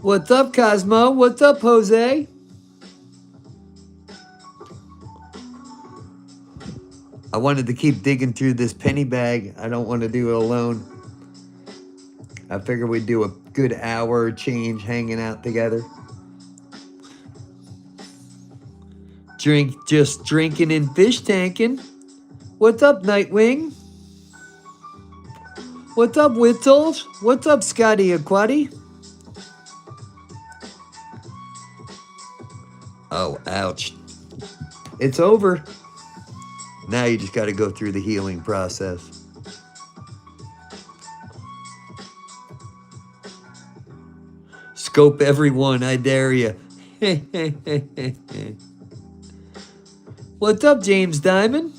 What's up, Cosmo? What's up, Jose? I wanted to keep digging through this penny bag. I don't want to do it alone. I figured we'd do a good hour change hanging out together. Just drinking and fish tanking. What's up, Nightwing? What's up, Whittles? What's up, Scotty Aquati? Oh, ouch. It's over. Now you just got to go through the healing process. Scope everyone, I dare you. What's up, James Diamond?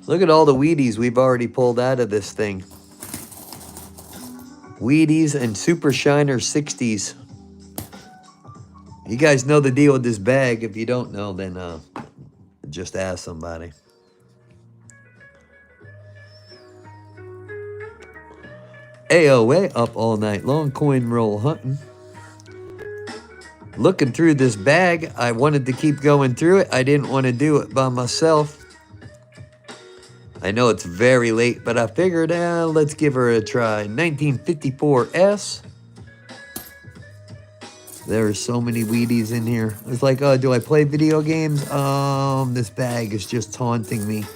Look at all the Wheaties we've already pulled out of this thing. Wheaties and Super Shiner 60s. You guys know the deal with this bag. If you don't know, then just ask somebody. AOA up all night long, coin roll hunting. Looking through this bag, I wanted to keep going through it. I didn't want to do it by myself. I know it's very late, but I figured, let's give her a try. 1954S. There are so many Wheaties in here. It's like, oh, do I play video games? This bag is just taunting me.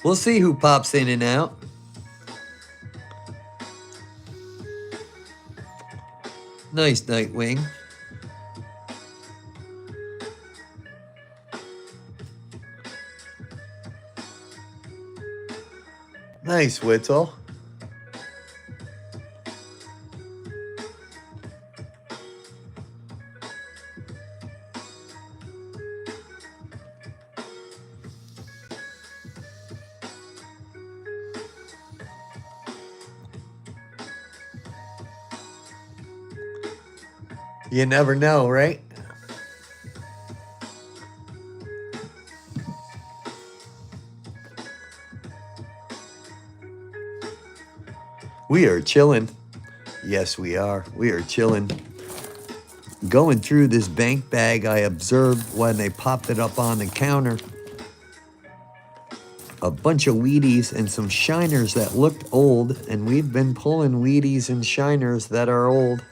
We'll see who pops in and out. Nice, Nightwing. Nice, Whittle. You never know, right? We are chilling. Yes, we are. We are chilling. Going through this bank bag, I observed when they popped it up on the counter, a bunch of Wheaties and some Shiners that looked old, and we've been pulling Wheaties and Shiners that are old.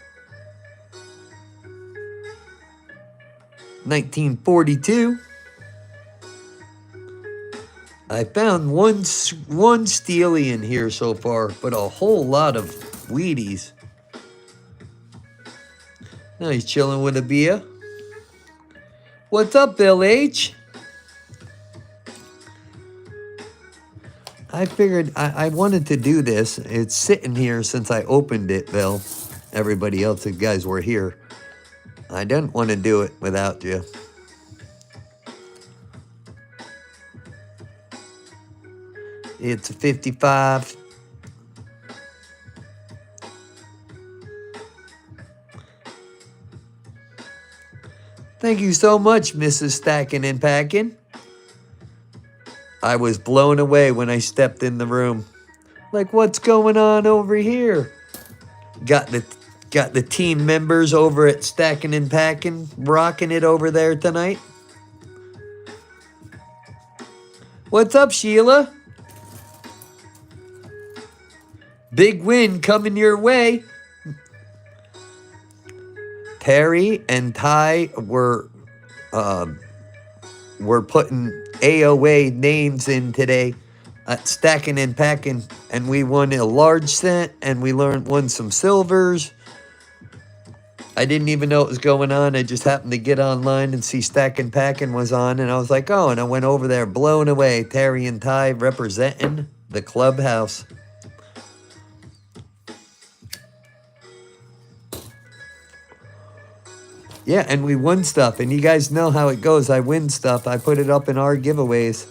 1942. I found one Steely in here so far, but a whole lot of Wheaties. Now he's chilling with a beer. What's up, Bill H? I figured I wanted to do this. It's sitting here since I opened it, Bill. Everybody else, the guys were here. I didn't want to do it without you. It's a 55. Thank you so much, Mrs. Stacking and Packing. I was blown away when I stepped in the room. Like, what's going on over here? Got the team members over at Stacking and Packing rocking it over there tonight. What's up, Sheila? Big win coming your way. Terry and Ty were putting AOA names in today at Stacking and Packing, and we won a large cent, and we won some silvers. I didn't even know what was going on. I just happened to get online and see Stacking Packing was on, and I was like, oh, and I went over there blown away. Terry and Ty representing the clubhouse. Yeah, and we won stuff, and you guys know how it goes. I win stuff. I put it up in our giveaways.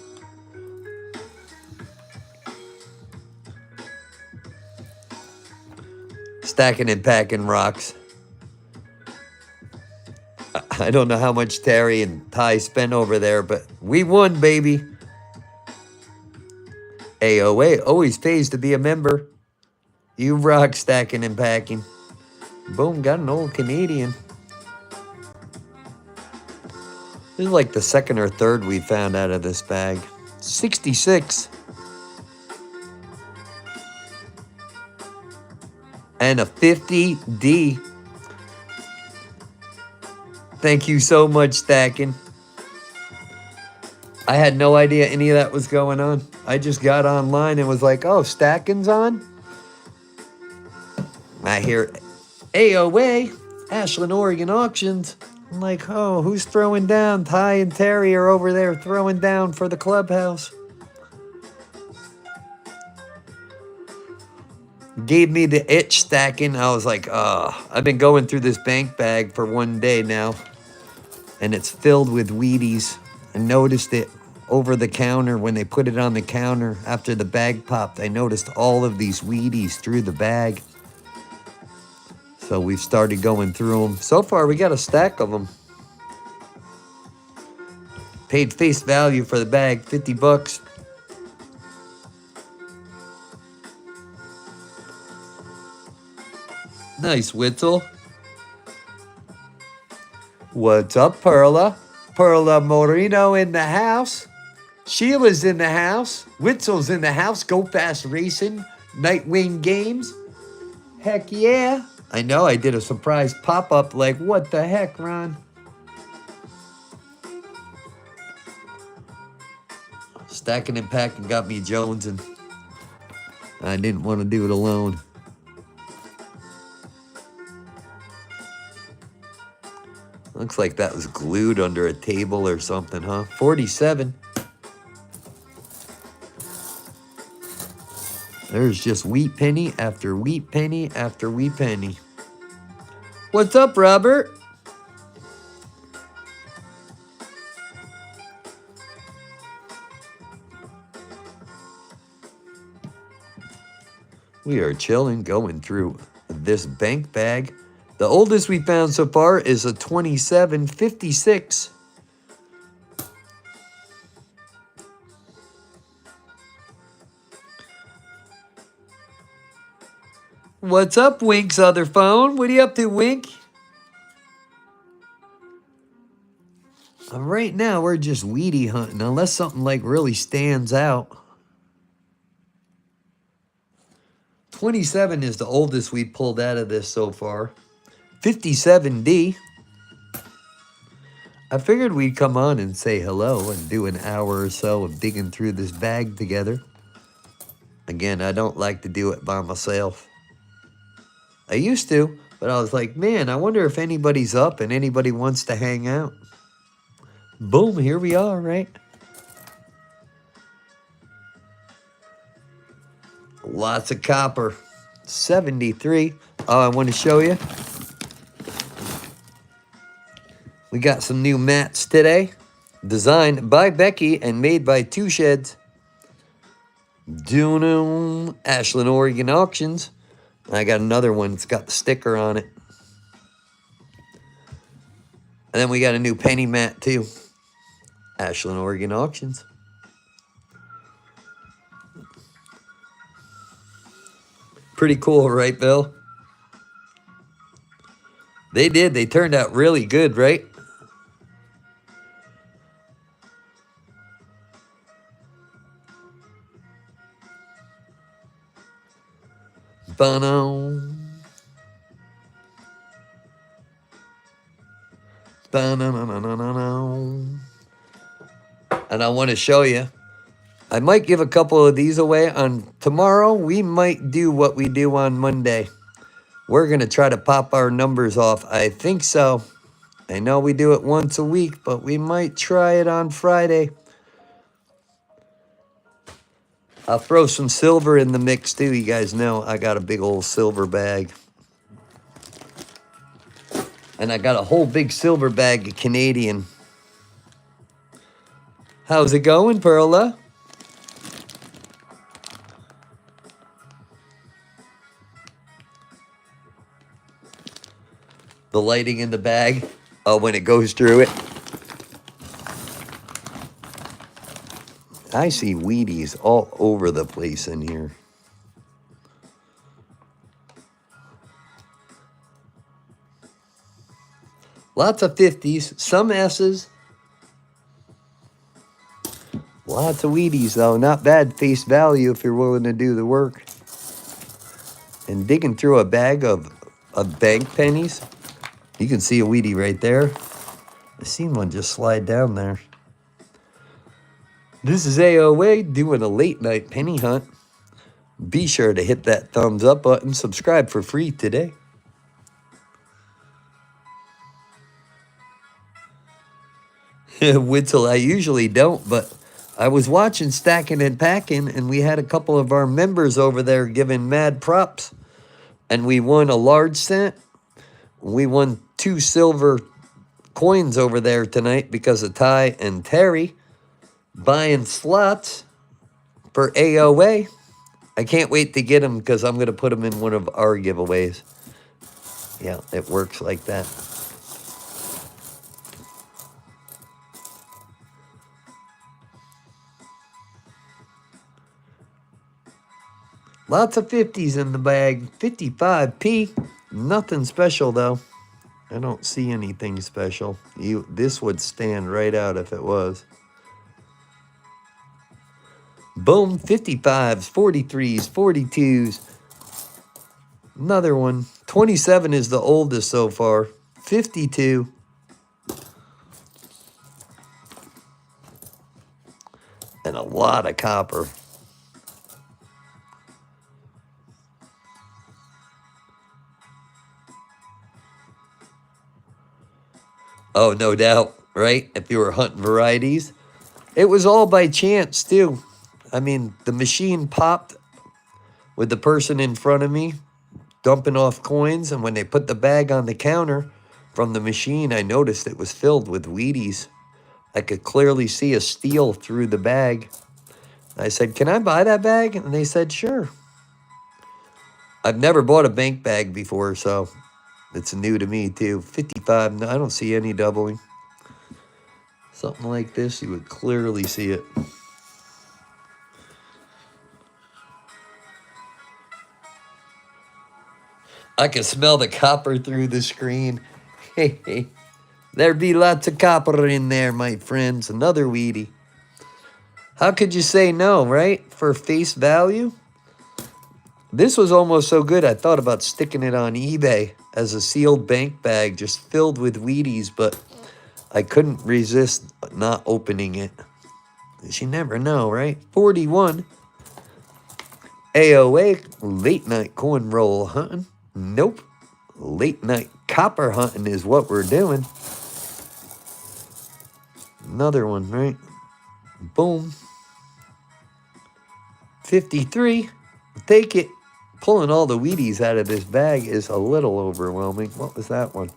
Stacking and Packing rocks. I don't know how much Terry and Ty spent over there, but we won, baby. AOA always pays to be a member. You rock, stacking and packing. Boom, got an old Canadian. This is like the second or third we found out of this bag. 66. And a 50D. Thank you so much, Stacking. I had no idea any of that was going on. I just got online and was like, oh, Stacking's on? I hear AOA, Ashland, Oregon Auctions. I'm like, oh, who's throwing down? Ty and Terry are over there throwing down for the clubhouse. Gave me the itch, Stacking. I was like, oh, I've been going through this bank bag for one day now. And it's filled with Wheaties. I noticed it over the counter when they put it on the counter after the bag popped. I noticed all of these Wheaties through the bag. So we've started going through them. So far, we got a stack of them. Paid face value for the bag, 50 bucks. Nice, Witzel. What's up, Perla? Perla Moreno in the house. Sheila's in the house. Witzel's in the house. Go Fast Racing. Nightwing Games. Heck yeah. I know I did a surprise pop-up like, what the heck, Ron? Stacking and packing got me jonesing. I didn't want to do it alone. Looks like that was glued under a table or something, huh? 47. There's just wheat penny after wheat penny after wheat penny. What's up, Robert? We are chilling, going through this bank bag. The oldest we found so far is a 2756. What's up, Wink's other phone? What are you up to, Wink? Right now, we're just Wheatie hunting, unless something like really stands out. 27 is the oldest we pulled out of this so far. 57D. I figured we'd come on and say hello and do an hour or so of digging through this bag together. Again, I don't like to do it by myself. I used to, but I was like, man, I wonder if anybody's up and anybody wants to hang out. Boom, here we are, right? Lots of copper. 73. Oh, I want to show you. We got some new mats today. Designed by Becky and made by Two Sheds. ASHLAND, Oregon Auctions. I got another one. It's got the sticker on it. And then we got a new penny mat too. ASHLAND, Oregon Auctions. Pretty cool, right, Bill? They did. They turned out really good, right? Bono. And I want to show you. I might give a couple of these away on tomorrow. We might do what we do on Monday. We're going to try to pop our numbers off. I think so. I know we do it once a week, but we might try it on Friday. I'll throw some silver in the mix too. You guys know I got a big old silver bag. And I got a whole big silver bag of Canadian. How's it going, Perla? The lighting in the bag. Oh, when it goes through it. I see Wheaties all over the place in here. Lots of 50s, some S's. Lots of Wheaties, though. Not bad face value if you're willing to do the work. And digging through a bag of bank pennies, you can see a Wheatie right there. I seen one just slide down there. This is AOA doing a late night penny hunt. Be sure to hit that thumbs up button. Subscribe for free today. Witzel, I usually don't, but I was watching Stacking and Packing, and we had a couple of our members over there giving mad props. And we won a large cent. We won 2 silver coins over there tonight because of Ty and Terry buying slots for AOA. I can't wait to get them because I'm going to put them in one of our giveaways. Yeah, it works like that. Lots of 50s in the bag. 55p. Nothing special, though. I don't see anything special. This would stand right out if it was. Boom. 55s, 43s, 42s. Another one. 27 is the oldest so far. 52. And a lot of copper. Oh, no doubt, right? If you were hunting varieties. It was all by chance, too. I mean, the machine popped with the person in front of me dumping off coins, and when they put the bag on the counter from the machine, I noticed it was filled with Wheaties. I could clearly see a steel through the bag. I said, "Can I buy that bag?" And they said, "Sure." I've never bought a bank bag before, so it's new to me, too. 55, no, I don't see any doubling. Something like this, you would clearly see it. I can smell the copper through the screen. Hey, there be lots of copper in there, my friends. Another Wheatie. How could you say no, right? For face value? This was almost so good, I thought about sticking it on eBay as a sealed bank bag just filled with Wheaties, but I couldn't resist not opening it. You never know, right? 41. AOA, late night coin roll hunting. Nope. Late night copper hunting is what we're doing. Another one, right? Boom. 53. Take it. Pulling all the Wheaties out of this bag is a little overwhelming. What was that one?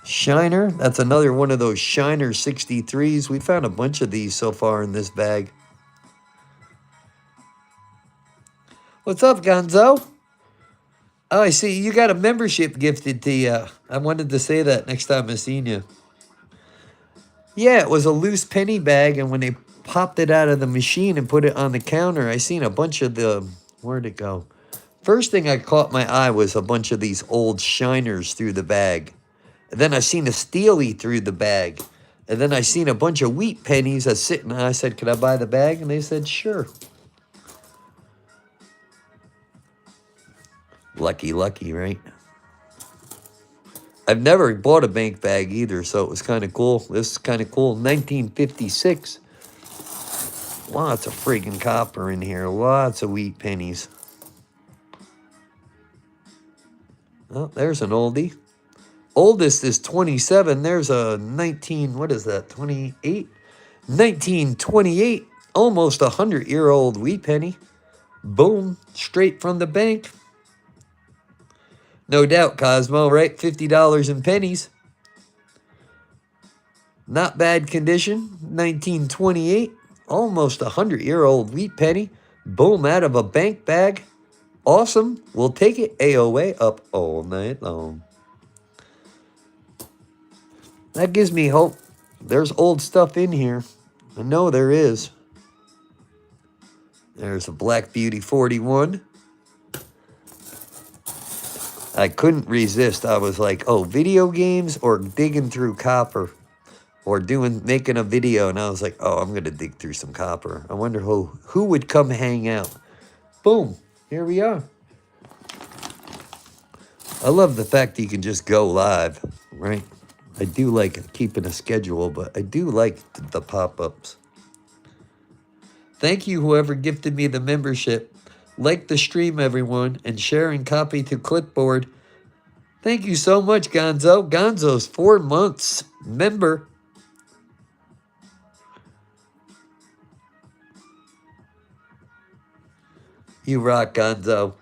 Shiner. That's another one of those Shiner 63s. We found a bunch of these so far in this bag. What's up, Gonzo? Oh, I see. You got a membership gifted to you. I wanted to say that next time I seen you. Yeah, it was a loose penny bag, and when they popped it out of the machine and put it on the counter, I seen a bunch of the... Where'd it go? First thing I caught my eye was a bunch of these old Shiners through the bag. And then I seen a Steely through the bag. And then I seen a bunch of wheat pennies that's sitting. I said, "Could I buy the bag?" And they said, "Sure." Lucky, right? I've never bought a bank bag either, so it was kind of cool. This is kind of cool. 1956. Lots of friggin' copper in here. Lots of wheat pennies. Oh, there's an oldie. Oldest is 27. There's a 19, what is that, 28? 1928. Almost 100-year-old wheat penny. Boom. Straight from the bank. No doubt, Cosmo, right? $50 in pennies. Not bad condition. 1928. Almost 100-year-old wheat penny. Boom, out of a bank bag. Awesome. We'll take it. AOA up all night long. That gives me hope. There's old stuff in here. I know there is. There's a Black Beauty 41. I couldn't resist. I was like, oh, video games or digging through copper or making a video. And I was like, oh, I'm going to dig through some copper. I wonder who would come hang out. Boom. Here we are. I love the fact that you can just go live, right? I do like keeping a schedule, but I do like the pop-ups. Thank you, whoever gifted me the membership. Like the stream, everyone, and share and copy to clipboard. Thank you so much, Gonzo. Gonzo's 4 months member. You rock, Gonzo.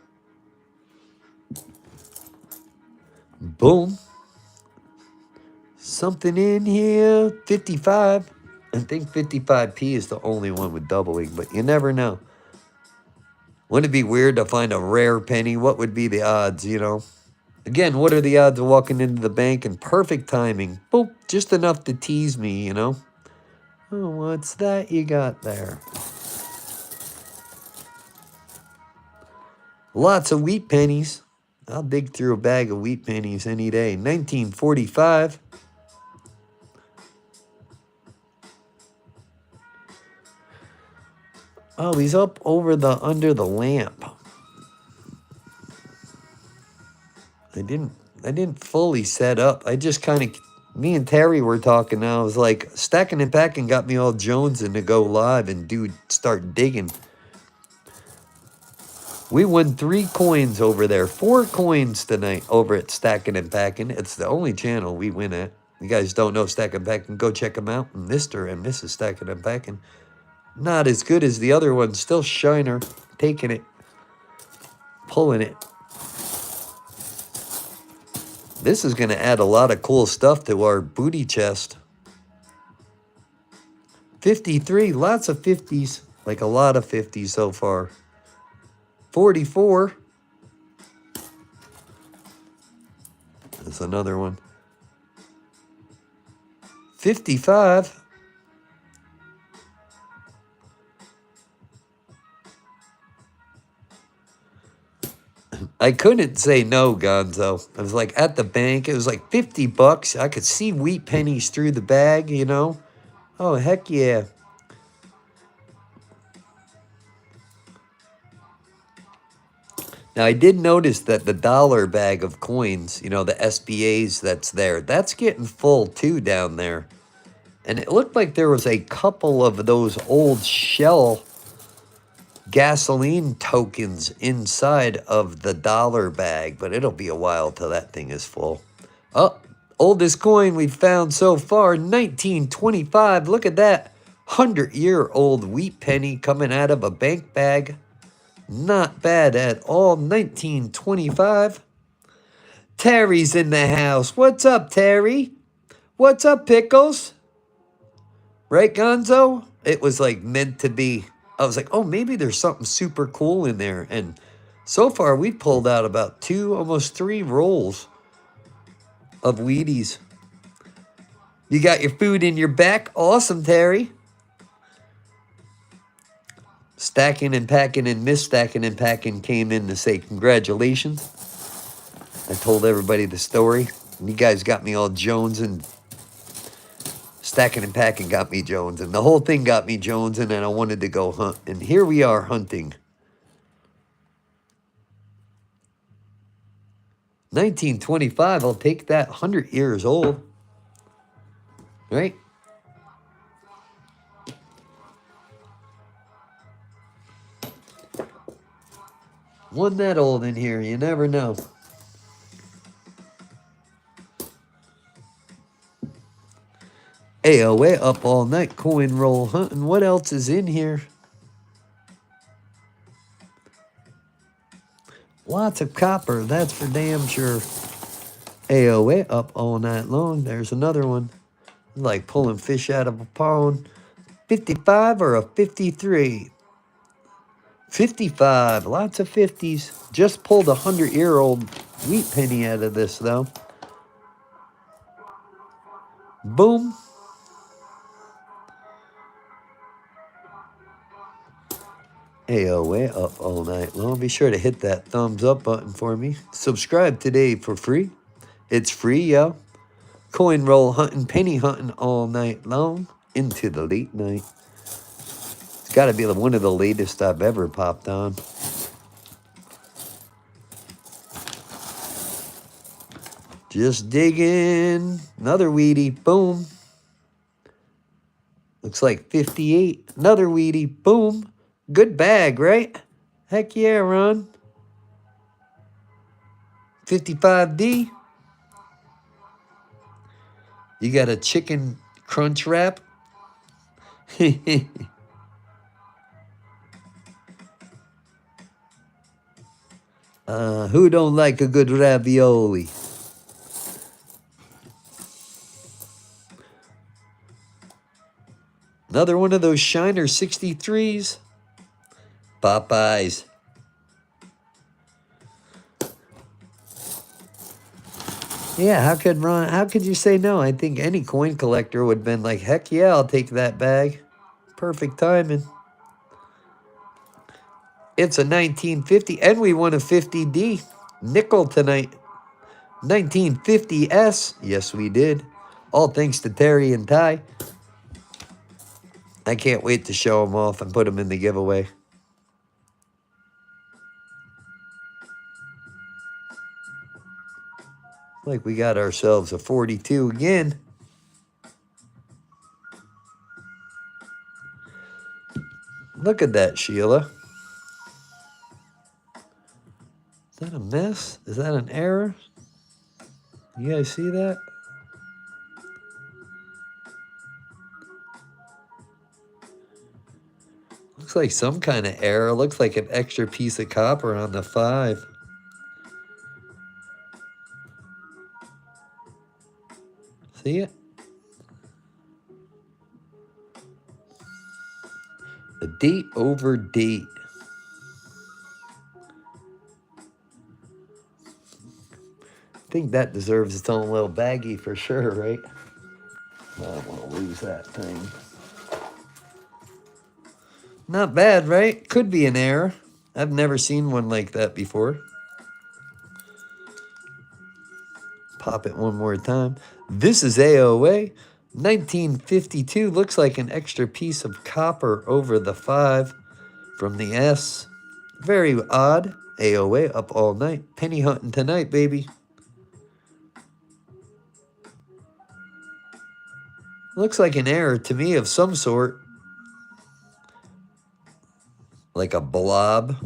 Boom. Something in here. 55. I think 55p is the only one with doubling, but you never know. Wouldn't it be weird to find a rare penny? What would be the odds, you know? Again, what are the odds of walking into the bank in perfect timing? Boop, just enough to tease me, you know? Oh, what's that you got there? Lots of wheat pennies. I'll dig through a bag of wheat pennies any day. 1945. Oh, he's up over under the lamp. I didn't fully set up. I just kind of, me and Terry were talking now. I was like, stacking and packing got me all jonesing to go live and start digging. We won 3 coins over there. 4 coins tonight over at Stacking and Packing. It's the only channel we win at. You guys don't know Stacking and Packing, go check them out. Mr. and Mrs. Stacking and Packing. Not as good as the other one. Still shiner. Taking it. Pulling it. This is going to add a lot of cool stuff to our booty chest. 53. Lots of 50s. Like a lot of 50s so far. 44. That's another one. 55. I couldn't say no, Gonzo. I was like at the bank. It was like 50 bucks. I could see wheat pennies through the bag, you know. Oh, heck yeah. Now, I did notice that the dollar bag of coins, you know, the SBAs that's there, that's getting full too down there. And it looked like there was a couple of those old shell gasoline tokens inside of the dollar bag, but it'll be a while till that thing is full. Oh, oldest coin we've found so far, 1925. Look at that. 100-year-old wheat penny coming out of a bank bag. Not bad at all. 1925. Terry's in the house. What's up, Terry? What's up, Pickles? Right, Gonzo? It was like meant to be. I was like, oh, maybe there's something super cool in there. And so far, we pulled out about 2, almost 3 rolls of Wheaties. You got your food in your back? Awesome, Terry. Stacking and Packing and Miss Stacking and Packing came in to say congratulations. I told everybody the story. And you guys got me all Jones, and Stacking and Packing got me Jones, and the whole thing got me Jones, and then I wanted to go hunt. And here we are hunting. 1925, I'll take that. 100 years old. Right? One that old in here, you never know. AOA up all night, coin roll hunting. What else is in here? Lots of copper, that's for damn sure. AOA up all night long. There's another one. Like pulling fish out of a pond. 55 or a 53? 55. Lots of 50s. Just pulled a 100-year-old wheat penny out of this, though. Boom. AOA up all night long. Be sure to hit that thumbs up button for me. Subscribe today for free. It's free, yo. Coin roll hunting, penny hunting all night long into the late night. It's got to be one of the latest I've ever popped on. Just digging. Another weedy. Boom. Looks like 58. Another weedy. Boom. Good bag, right? Heck yeah, Ron. 55D. You got a chicken crunch wrap. Who don't like a good ravioli? Another one of those Shiner 63s. Popeyes. Yeah, how could you say no? I think any coin collector would have been like, heck yeah, I'll take that bag. Perfect timing. It's a 1950, and we won a 50D. Nickel tonight. 1950S. Yes, we did. All thanks to Terry and Ty. I can't wait to show them off and put them in the giveaway. Like we got ourselves a 42 again. Look at that, Sheila. Is that a mess? Is that an error? You guys see that? Looks like some kind of error. Looks like an extra piece of copper on the 5. See it? The date over date. I think that deserves its own little baggie for sure, right? I don't want to lose that thing. Not bad, right? Could be an error. I've never seen one like that before. Pop it one more time. This is AOA. 1952. Looks like an extra piece of copper over the 5 from the S. Very odd. AOA up all night. Penny hunting tonight, baby. Looks like an error to me of some sort. Like a blob.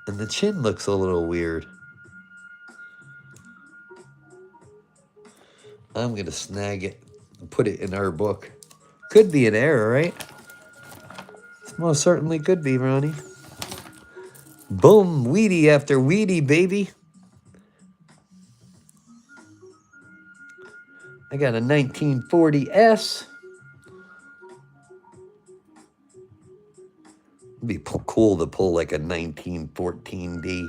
And the chin looks a little weird. I'm going to snag it and put it in our book. Could be an error, right? Most certainly could be, Ronnie. Boom, weedy after weedy, baby. I got a 1940S. It'd be cool to pull like a 1914D.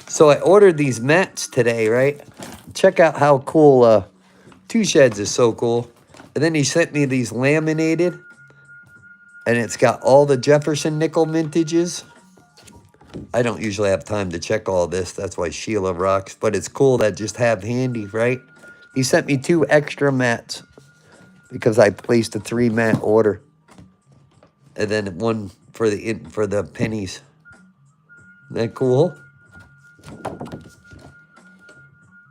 So I ordered these mats today, right? Check out how cool Two Sheds is so cool. And then he sent me these laminated. And it's got all the Jefferson nickel mintages. I don't usually have time to check all this. That's why Sheila rocks. But it's cool to just have handy, right? He sent me 2 extra mats because I placed a 3-mat order. And then one for the pennies. Isn't that cool?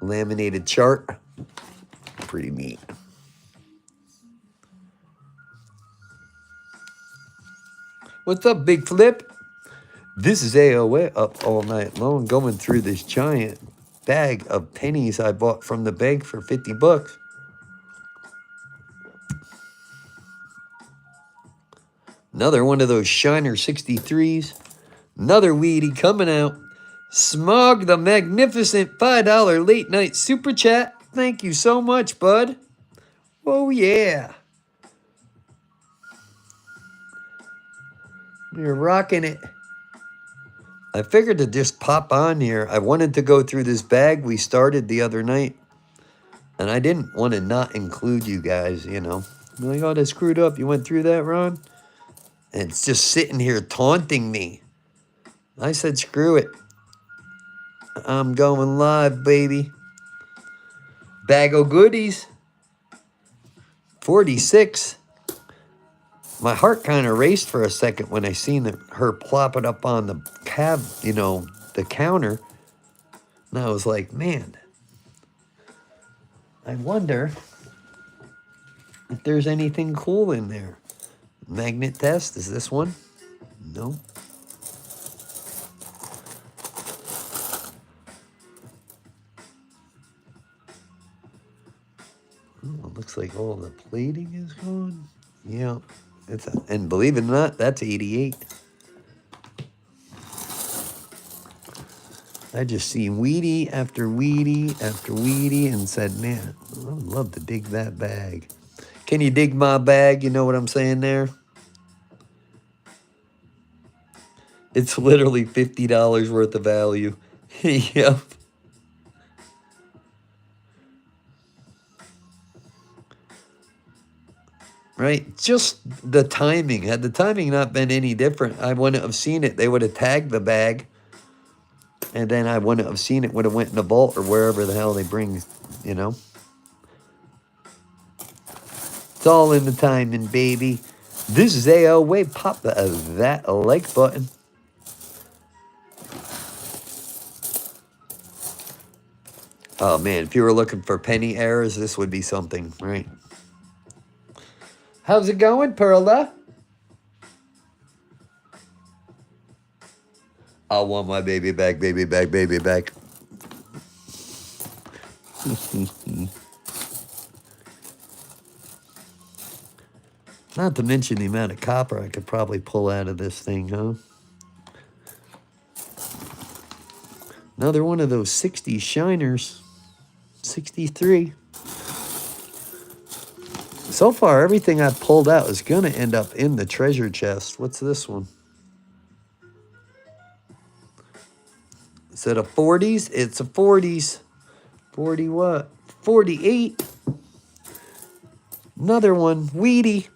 Laminated chart. Pretty neat. What's up, Big Flip? This is AOA up all night long, going through this giant bag of pennies I bought from the bank for 50 bucks. Another one of those Shiner 63s. Another weedy coming out. Smog the Magnificent $5 late night super chat. Thank you so much, bud. Oh, yeah. You're rocking it. I figured to just pop on here. I wanted to go through this bag we started the other night. And I didn't want to not include you guys, you know. Be like, oh, that screwed up. You went through that, Ron? And it's just sitting here taunting me. I said, screw it. I'm going live, baby. Bag of goodies. 46. My heart kind of raced for a second when I seen her plop it up on the cab, you know, the counter. And I was like, man, I wonder if there's anything cool in there. Magnet test, is this one? No. Oh, it looks like all the plating is gone. Yeah, and believe it or not, that's 88. I just seen Weedy after Weedy after Weedy and said, man, I would love to dig that bag. Can you dig my bag? You know what I'm saying there? It's literally $50 worth of value. Yep. Right? Just the timing. Had the timing not been any different, I wouldn't have seen it. They would have tagged the bag. And then I wouldn't have seen it. Would have went in the vault or wherever the hell they bring, you know. It's all in the timing, baby. This is AOA. Pop that like button. Oh, man. If you were looking for penny errors, this would be something, right? How's it going, Perla? I want my baby back, baby back, baby back. Not to mention the amount of copper I could probably pull out of this thing, huh? Another one of those 60 shiners. 63. So far, everything I've pulled out is going to end up in the treasure chest. What's this one? Is it a 40s? It's a 40s. 40 what? 48. Another one. Weedy.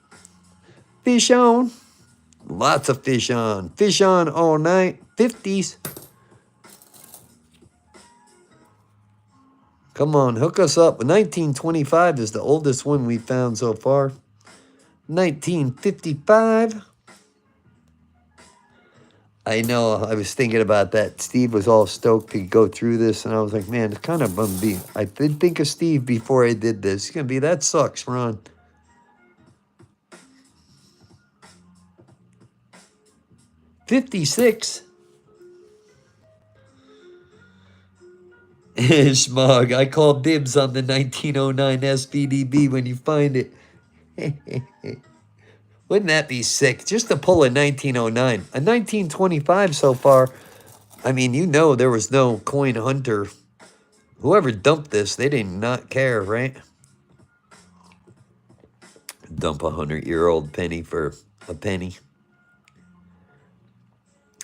Fish on. Lots of fish on. Fish on all night. 50s. Come on, hook us up. 1925 is the oldest one we've found so far. 1955. I know, I was thinking about that. Steve was all stoked to go through this, and I was like, man, it's kind of bummed. I did think of Steve before I did this. He's going to be, that sucks, Ron. $56. Schmog, I call dibs on the 1909 SPDB when you find it. Wouldn't that be sick? Just to pull a 1909. A 1925 so far, I mean, you know there was no coin hunter. Whoever dumped this, they did not care, right? Dump a 100-year-old penny for a penny.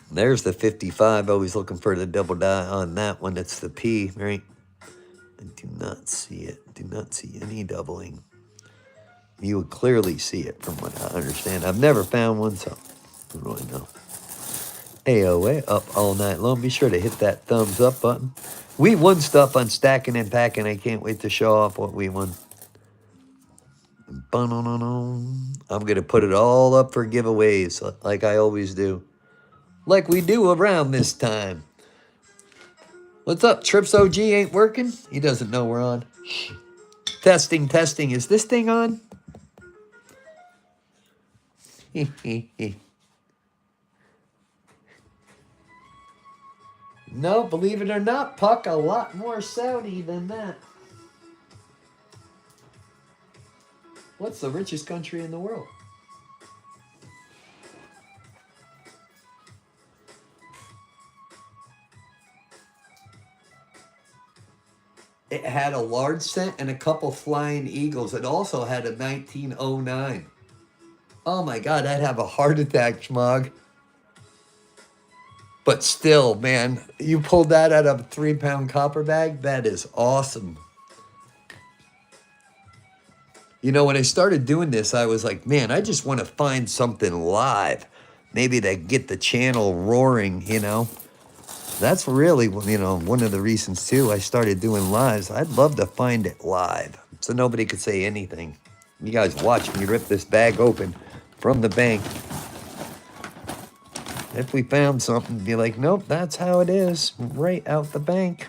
There's the 55. Always looking for the double die on that one. That's the P, right? I do not see it. Do not see any doubling. You would clearly see it from what I understand. I've never found one, so I don't really know. AOA up all night long. Be sure to hit that thumbs up button. We won stuff on stacking and packing. I can't wait to show off what we won. I'm going to put it all up for giveaways like I always do. Like we do around this time. What's up? Trips OG ain't working? He doesn't know we're on. Testing, testing. Is this thing on? No, believe it or not, Puck, a lot more Saudi than that. What's the richest country in the world? It had a large cent and a couple flying eagles. It also had a 1909. Oh my God, I'd have a heart attack, Schmog. But still, man, you pulled that out of a 3-pound copper bag? That is awesome. You know, when I started doing this, I was like, man, I just want to find something live. Maybe to get the channel roaring, you know. That's really, you know, one of the reasons, too, I started doing lives. I'd love to find it live so nobody could say anything. You guys watch me rip this bag open from the bank. If we found something, be like, nope, that's how it is, right out the bank.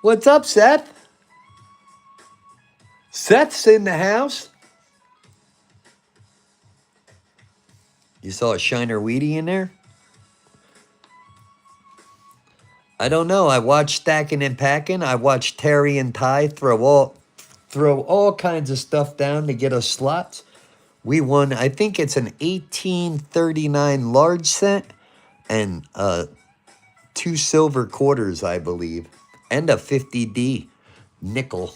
What's up, Seth? Seth's in the house. You saw a Shiner Weedy in there? I don't know. I watched Stacking and Packing. I watched Terry and Ty throw all kinds of stuff down to get us slots. We won, I think it's an 1839 large cent and 2 silver quarters, I believe, and a 50D nickel.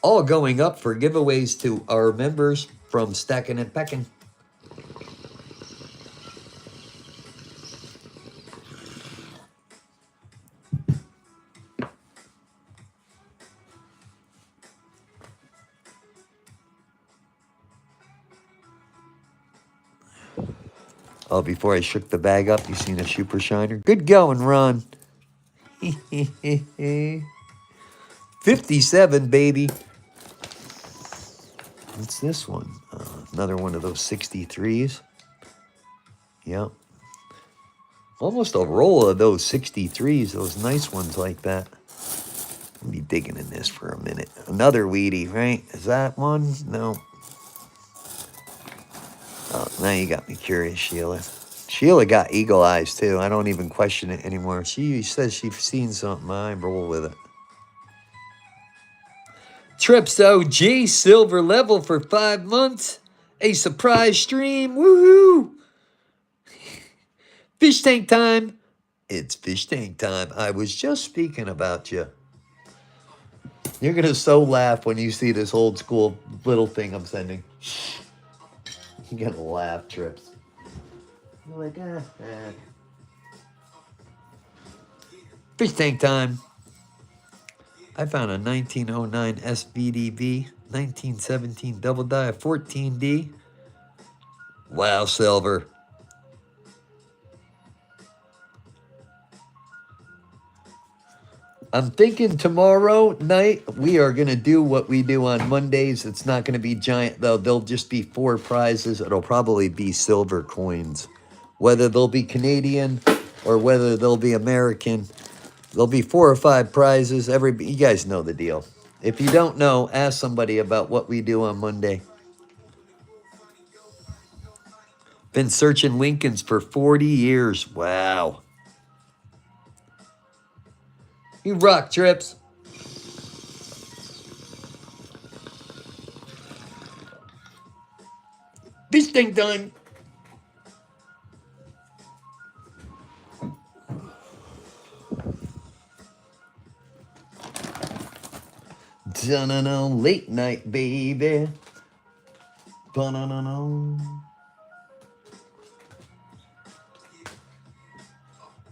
All going up for giveaways to our members from Stacking and Packing. Oh, before I shook the bag up, you seen a super shiner? Good going, Ron. 57, baby. What's this one? Another one of those 63s. Yep. Almost a roll of those 63s, those nice ones like that. I'll be digging in this for a minute. Another weedy, right? Is that one? No. Oh, now you got me curious, Sheila. Sheila got eagle eyes, too. I don't even question it anymore. She says she's seen something. I roll with it. Trips OG, silver level for 5 months. A surprise stream. Woohoo! Fish tank time. It's fish tank time. I was just speaking about you. You're going to so laugh when you see this old school little thing I'm sending. You're going to laugh, Trips. You're like, Fish tank time. I found a 1909 SVDV, 1917 double die, a 14D. Wow, silver. I'm thinking tomorrow night we are going to do what we do on Mondays. It's not going to be giant, though. There'll just be 4 prizes. It'll probably be silver coins. Whether they'll be Canadian or whether they'll be American, there'll be 4 or 5 prizes. You guys know the deal. If you don't know, ask somebody about what we do on Monday. Been searching Lincolns for 40 years. Wow. You rock, Trips. Fish tank time. Dun-dun-dun, late night, baby. Dun-dun-dun-dun.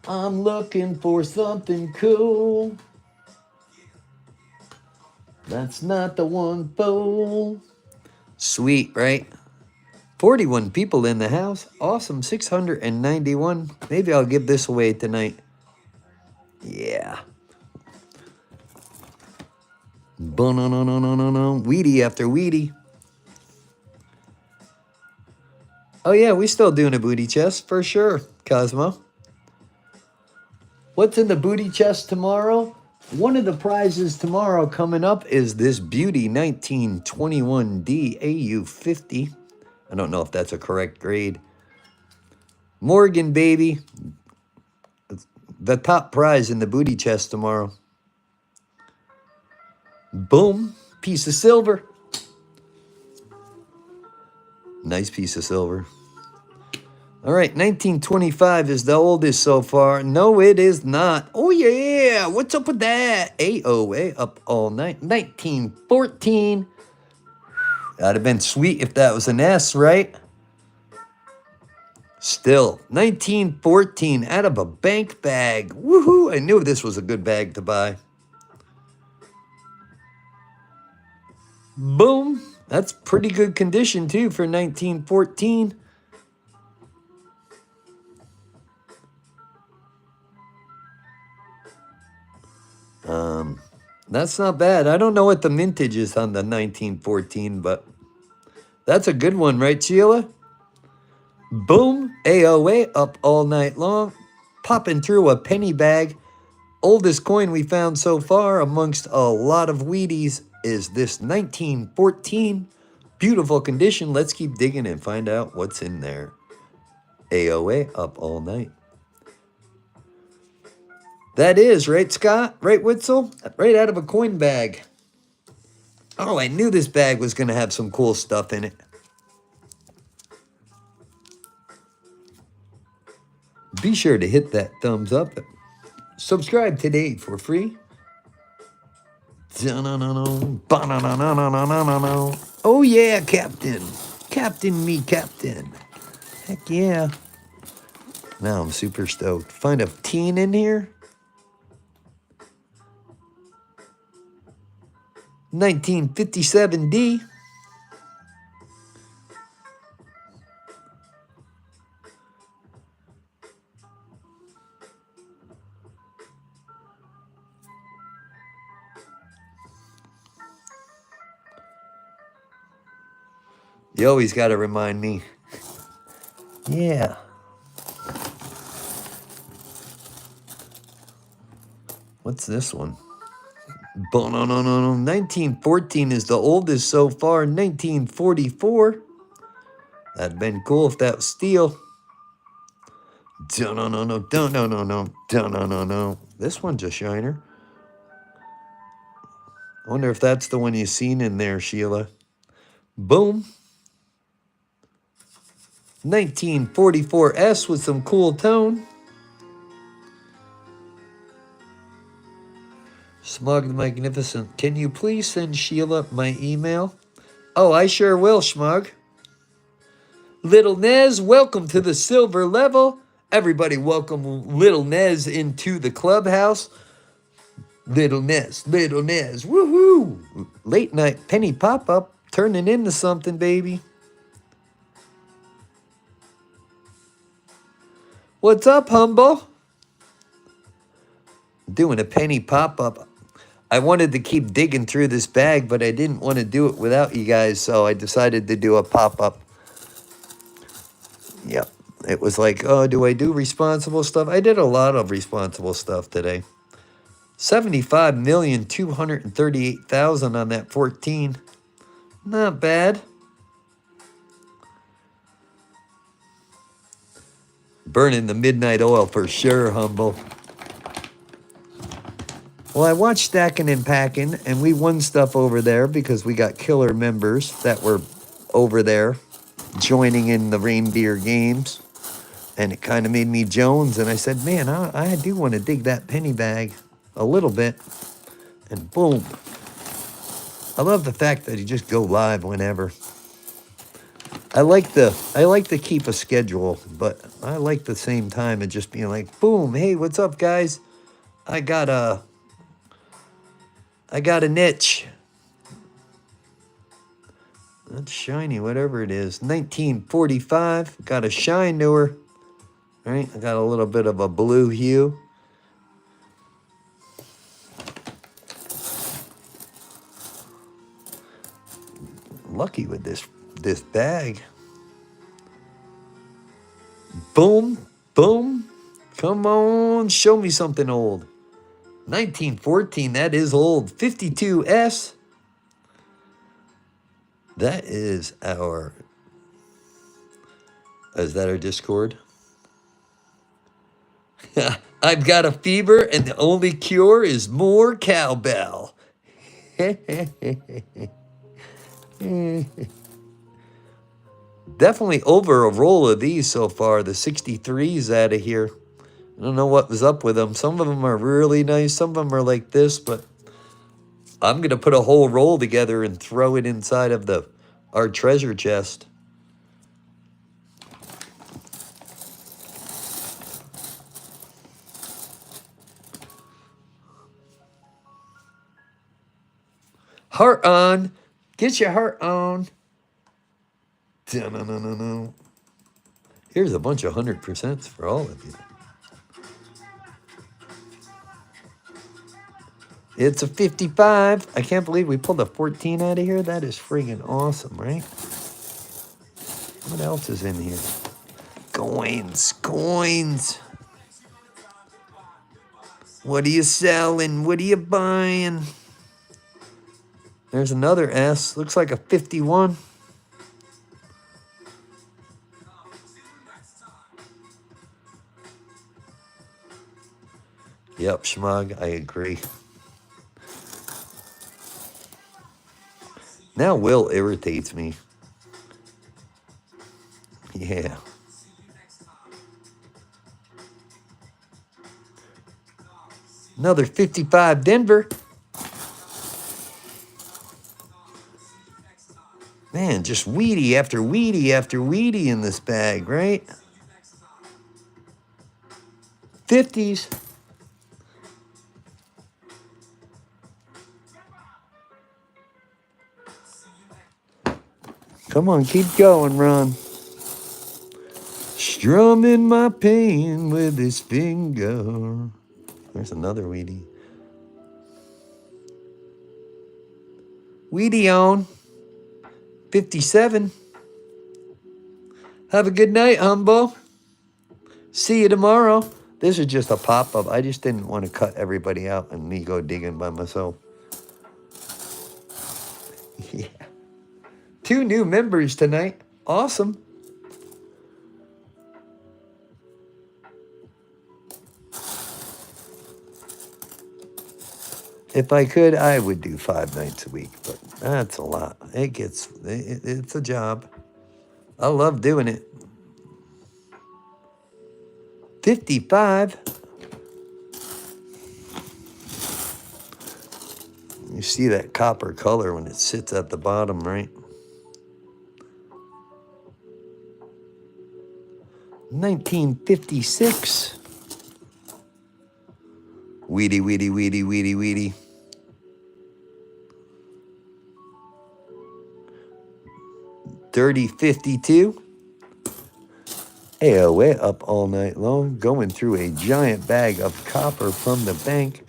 I'm looking for something cool. That's not the one fool. Sweet, right? 41 people in the house. Awesome. 691. Maybe I'll give this away tonight. Yeah. Weedy after weedy. Oh, yeah, we still doing a booty chest for sure, Cosmo. What's in the booty chest tomorrow? One of the prizes tomorrow coming up is this beauty 1921D AU50. I don't know if that's a correct grade. Morgan, baby. The top prize in the booty chest tomorrow. Boom. Piece of silver. Nice piece of silver. All right, 1925 is the oldest so far. No, it is not. Oh, yeah. What's up with that? AOA up all night. 1914. That'd have been sweet if that was an S, right? Still, 1914 out of a bank bag. Woohoo! I knew this was a good bag to buy. Boom! That's pretty good condition, too, for 1914. That's not bad. I don't know what the mintage is on the 1914, but that's a good one, right, Sheila? Boom! AOA up all night long. Popping through a penny bag. Oldest coin we found so far amongst a lot of Wheaties is this 1914. Beautiful condition. Let's keep digging and find out what's in there. AOA up all night. That is, right, Scott? Right, Witzel? Right out of a coin bag. Oh, I knew this bag was going to have some cool stuff in it. Be sure to hit that thumbs up. Subscribe today for free. Oh, yeah, Captain. Captain me, Captain. Heck yeah. Now I'm super stoked. Find a teen in here. 1957D. You always got to remind me. Yeah. What's this one? 1914 is the oldest so far. 1944. That'd been cool if that was steel. No. This one's a shiner. I wonder if that's the one you seen in there, Sheila. Boom. 1944S with some cool tone. Smug the Magnificent. Can you please send Sheila my email? Oh, I sure will, Smug. Little Nez, welcome to the silver level. Everybody welcome Little Nez into the clubhouse. Little Nez, woohoo! Late night penny pop-up, turning into something, baby. What's up, Humble? Doing a penny pop-up. I wanted to keep digging through this bag, but I didn't want to do it without you guys, so I decided to do a pop-up. Yep. It was like, oh, do I do responsible stuff? I did a lot of responsible stuff today. 75,238,000 on that 14. Not bad. Burning the midnight oil for sure, Humble. Well, I watched Stacking and Packing, and we won stuff over there because we got killer members that were over there joining in the reindeer games. And it kind of made me Jones, and I said, man, I do want to dig that penny bag a little bit. And boom. I love the fact that you just go live whenever. I like to keep a schedule, but I like the same time of just being like, boom, hey, what's up, guys? I got a niche. That's shiny, whatever it is. 1945. Got a shine to her. All right, I got a little bit of a blue hue. Lucky with this bag. Boom, boom. Come on, show me something old. 1914, that is old. 52S. That is our... Is that our Discord? I've got a fever, and the only cure is more cowbell. Definitely over a roll of these so far. The 63s out of here. I don't know what was up with them. Some of them are really nice. Some of them are like this, but I'm going to put a whole roll together and throw it inside of our treasure chest. Heart on. Get your heart on. Dun-dun-dun-dun-dun. Here's a bunch of 100% for all of you. It's a 55. I can't believe we pulled a 14 out of here. That is friggin' awesome, right? What else is in here? Coins, coins. What are you selling? What are you buying? There's another S. Looks like a 51. Yep, Schmug, I agree. Now Will irritates me. Yeah. Another 55 Denver. Man, just weedy after weedy after weedy in this bag, right? 50s. Come on, keep going, Ron. Strumming my pain with his finger. There's another weedy. Weedy on. 57. Have a good night, Humbo. See you tomorrow. This is just a pop-up. I just didn't want to cut everybody out and me go digging by myself. Yeah. 2 new members tonight. Awesome. If I could, I would do 5 nights a week, but that's a lot. It's a job. I love doing it. 55. You see that copper color when it sits at the bottom, right? 1956. Weedy, weedy, weedy, weedy, weedy. $30.52. AOA up all night long, going through a giant bag of copper from the bank.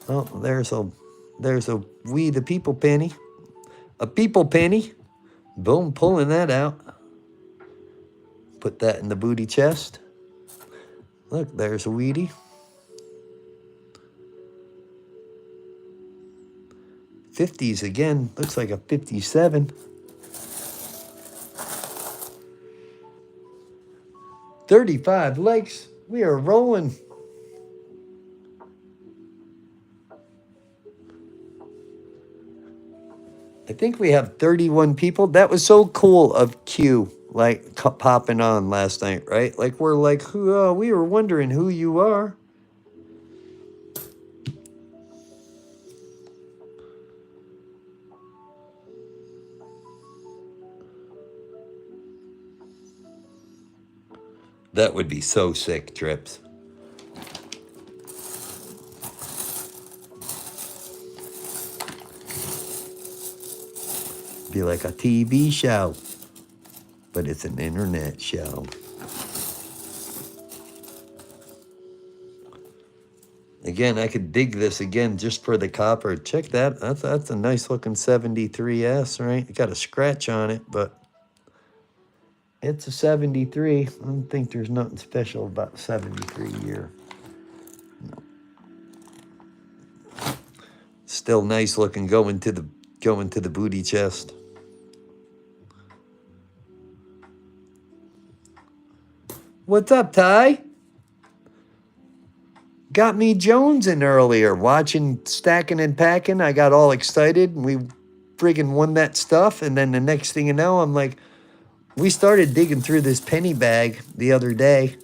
Oh, there's a we the people penny. A people penny. Boom, pulling that out. Put that in the booty chest. Look, there's a weedy. 50s again. Looks like a 57. 35 likes. We are rolling. I think we have 31 people. That was so cool of Q, like popping on last night, right? Like we're like, who? We were wondering who you are. That would be so sick, Trips. Be like a TV show, but it's an internet show. Again, I could dig this again just for the copper. Check that. That's a nice looking 73S, right? It got a scratch on it, but it's a 73. I don't think there's nothing special about 73 here. No. Still nice looking going to the booty chest. What's up, Ty? Got me jonesing earlier, watching Stacking and Packing. I got all excited, and we friggin' won that stuff. And then the next thing you know, I'm like, we started digging through this penny bag the other day.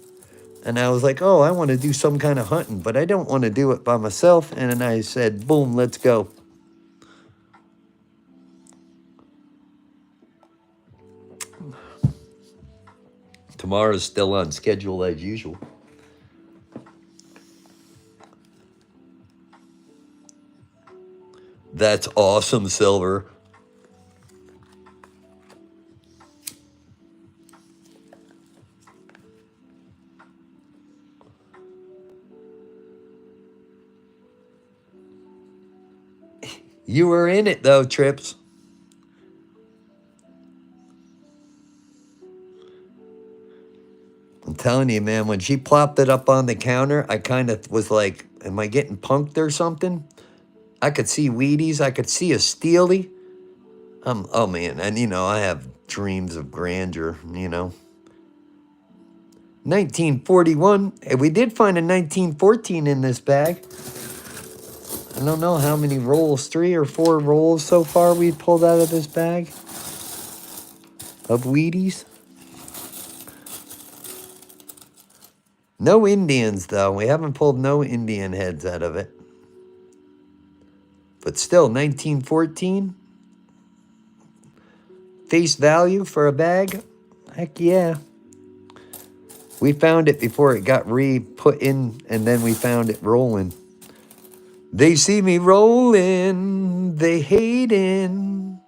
And I was like, oh, I want to do some kind of hunting, but I don't want to do it by myself. And then I said, boom, let's go. Tomorrow's still on schedule as usual. That's awesome silver. You were in it though, Trips. I'm telling you, man, when she plopped it up on the counter, I kind of was like, am I getting punked or something? I could see Wheaties. I could see a Steely. Oh, man. And, you know, I have dreams of grandeur, you know. 1941. We did find a 1914 in this bag. I don't know how many rolls, 3 or 4 rolls so far we pulled out of this bag of Wheaties. No Indians, though. We haven't pulled no Indian heads out of it. But still, 1914. Face value for a bag? Heck yeah. We found it before it got re-put in, and then we found it rolling. They see me rolling, they hating.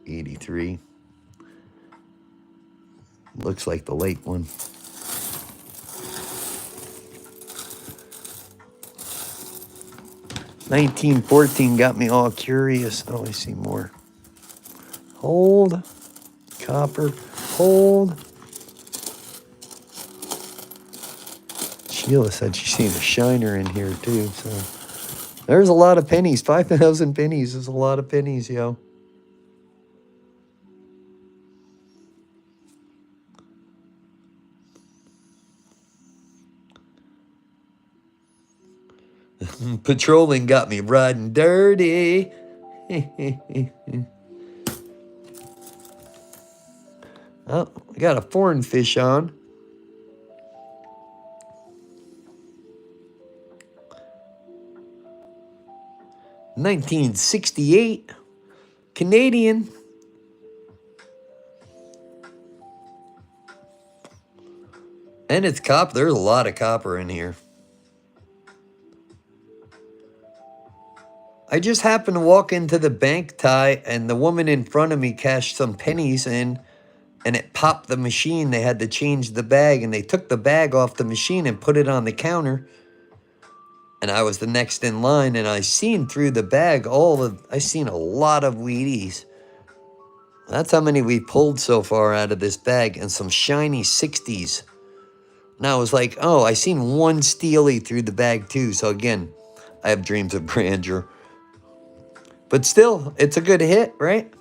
83. Looks like the late one. $19.14 got me all curious. Oh, I see more. Hold. Copper. Hold. Sheila said she's seen a shiner in here too. So there's a lot of pennies. 5,000 pennies is a lot of pennies, yo. Patrolling got me riding dirty. Oh, I got a foreign fish on. $19.68 Canadian. And it's copper. There's a lot of copper in here. I just happened to walk into the bank, Ty, and the woman in front of me cashed some pennies in, and it popped the machine. They had to change the bag, and they took the bag off the machine and put it on the counter. And I was the next in line, and I seen through the bag I seen a lot of Wheaties. That's how many we pulled so far out of this bag, and some shiny 60s. And I was like, oh, I seen one Steely through the bag too. So again, I have dreams of grandeur. But still, it's a good hit, right?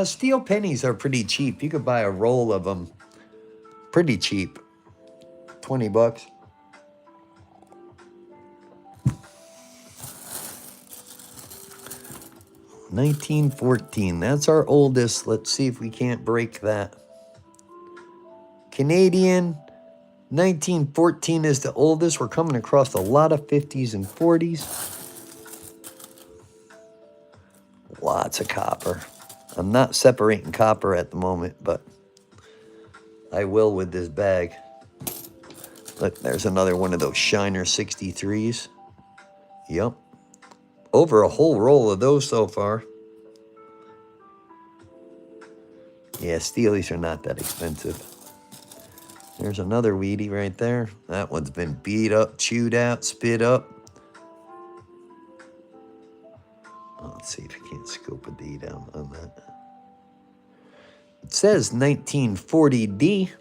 Steel pennies are pretty cheap. You could buy a roll of them pretty cheap. 20 bucks. $19.14. That's our oldest. Let's see if we can't break that. Canadian. $19.14 is the oldest. We're coming across a lot of 50s and 40s. Lots of copper. I'm not separating copper at the moment, but I will with this bag. Look, there's another one of those Shiner 63s. Yep. Over a whole roll of those so far. Yeah, Steelies are not that expensive. There's another Wheatie right there. That one's been beat up, chewed out, spit up. Oh, let's see if I can't scope a D down on that. It says 1940D.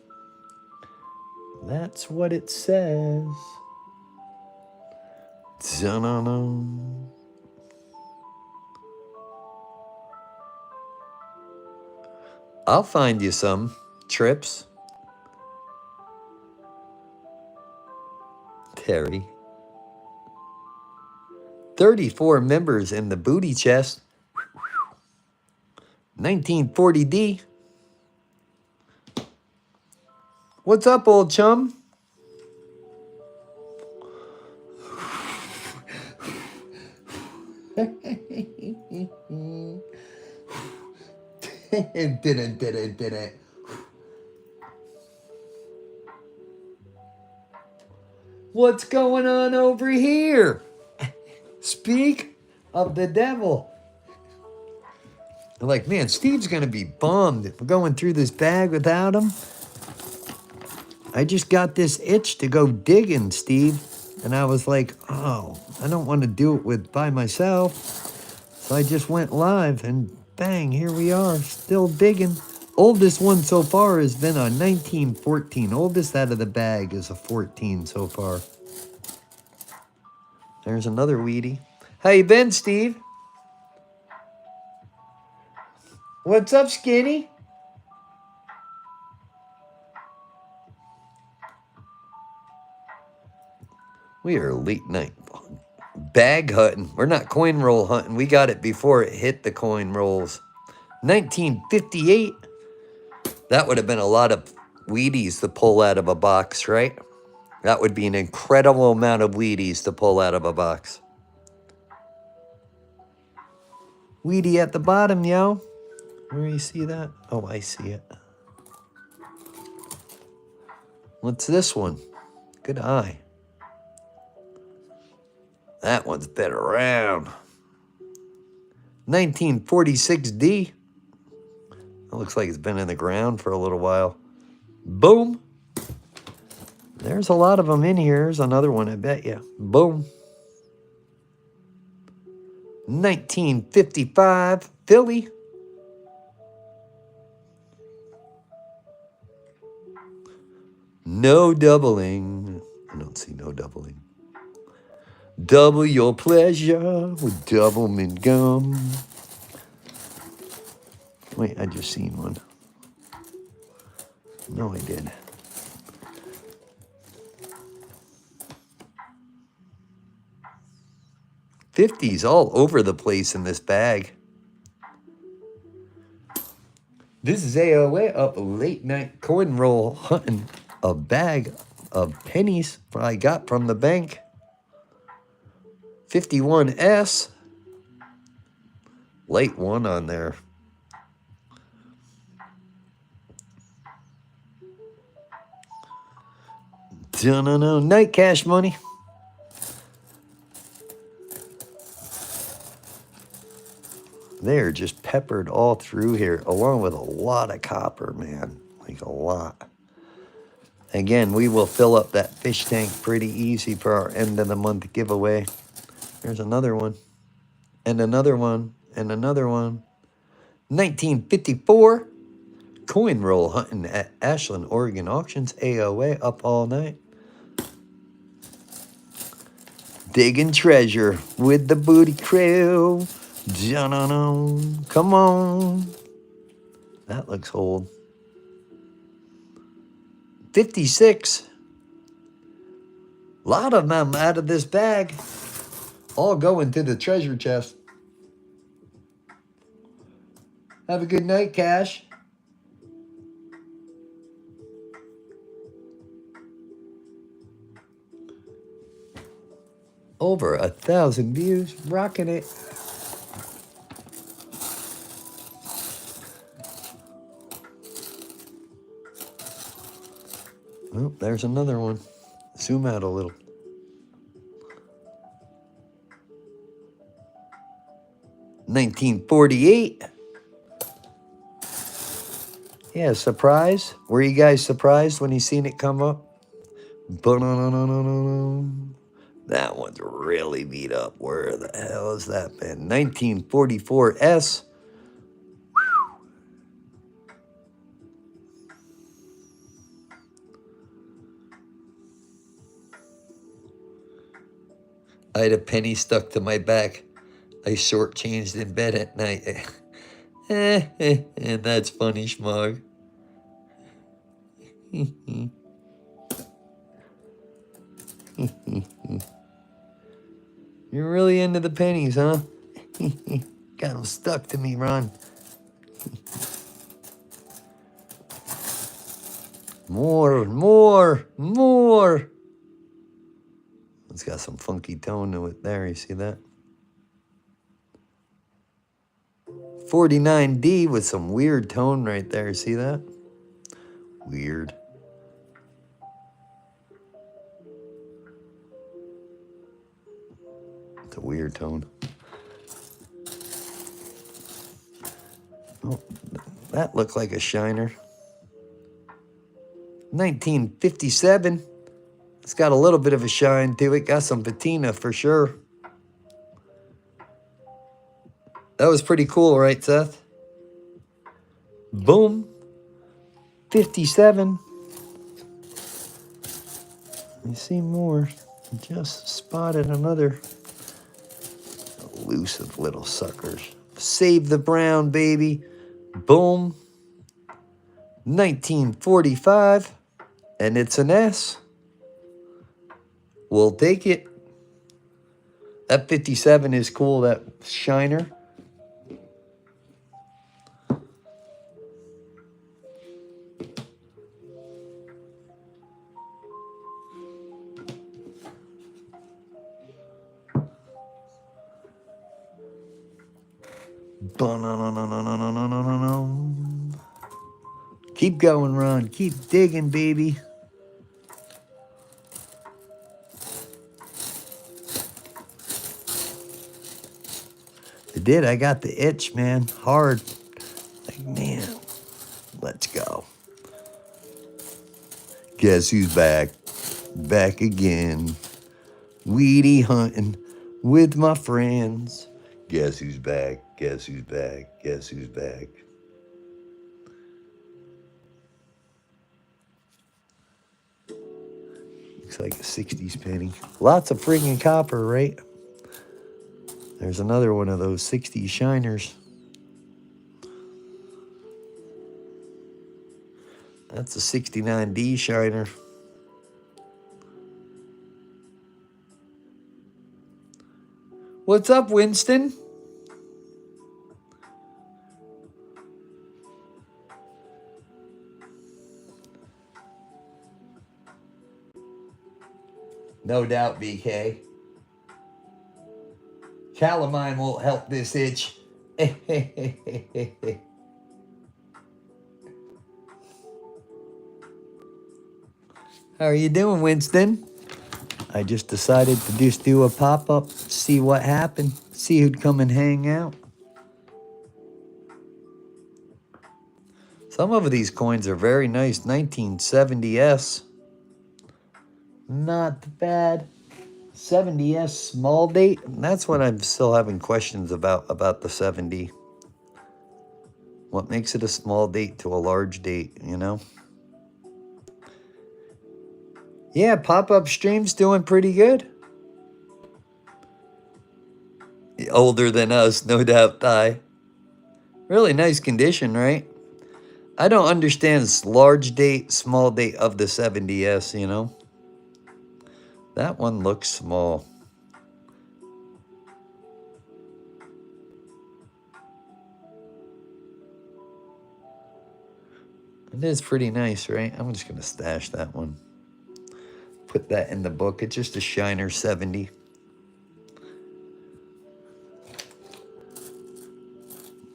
That's what it says. Ta-da-da. I'll find you some trips. Terry. 34 members in the booty chest. 1940D. What's up, old chum? Did it. What's going on over here? Speak of the devil. I'm like, man, Steve's going to be bummed if we're going through this bag without him. I just got this itch to go digging, Steve. And I was like, oh, I don't want to do it by myself. So I just went live and bang, here we are, still digging. Oldest one so far has been a 1914. Oldest out of the bag is a 14 so far. There's another Wheatie. How you been, Steve? What's up, Skinny? We are late night bag hunting. We're not coin roll hunting. We got it before it hit the coin rolls. 1958. That would have been a lot of Wheaties to pull out of a box, right? That would be an incredible amount of Wheaties to pull out of a box. Wheatie at the bottom, yo. Where you see that? Oh, I see it. What's this one? Good eye. That one's been around. 1946D. It looks like it's been in the ground for a little while. Boom. There's a lot of them in here. There's another one, I bet you. Boom. 1955 Philly. No doubling. I don't see no doubling. Double your pleasure with Doublemint gum. Wait, I just seen one. No, I did. $50s all over the place in this bag. This is AOA up late night coin roll hunting a bag of pennies I got from the bank. 51S. Late one on there. No, night cash money. They're just peppered all through here, along with a lot of copper, man. Like a lot. Again, we will fill up that fish tank pretty easy for our end of the month giveaway. There's another one. And another one. And another one. 1954. Coin roll hunting at Ashland, Oregon Auctions. AOA up all night. Digging treasure with the booty crew. Come on. That looks old. 56. A lot of them out of this bag. All going to the treasure chest. Have a good night, Cash. Over 1,000 views. Rocking it. Oh, there's another one. Zoom out a little. $19.48. Yeah, surprise. Were you guys surprised when you seen it come up? That one's really beat up. Where the hell has that been? 1944S. I had a penny stuck to my back. I shortchanged in bed at night. And that's funny, Schmog. You're really into the pennies, huh? Got them stuck to me, Ron. More. It's got some funky tone to it there. You see that? 49D with some weird tone right there. See that? Weird. It's a weird tone. Oh, that looked like a shiner. 1957. It's got a little bit of a shine to it. Got some patina for sure. That was pretty cool, right, Seth? Boom. 57. You see more. Just spotted another elusive little suckers. Save the brown, baby. Boom. 1945. And it's an S. We'll take it. That 57 is cool, that shiner. Keep going, Ron. Keep digging, baby. It did. I got the itch, man. Hard. Like, man. Let's go. Guess who's back? Back again. Weedy hunting with my friends. Guess who's back? Guess who's back? Guess who's back? Looks like a 60s penny. Lots of friggin' copper, right? There's another one of those 60s shiners. That's a 69D shiner. What's up, Winston? No doubt, BK. Calamine won't help this itch. How are you doing, Winston? I just decided to just do a pop-up, see what happened, see who'd come and hang out. Some of these coins are very nice. 1970s. Not bad. 70s small date. That's what I'm still having questions about the 70. What makes it a small date to a large date, you know? Yeah, pop-up stream's doing pretty good. Older than us, no doubt, Ty. Really nice condition, right? I don't understand large date, small date of the 70s, you know? That one looks small. It is pretty nice, right? I'm just going to stash that one. Put that in the book. It's just a shiner 70.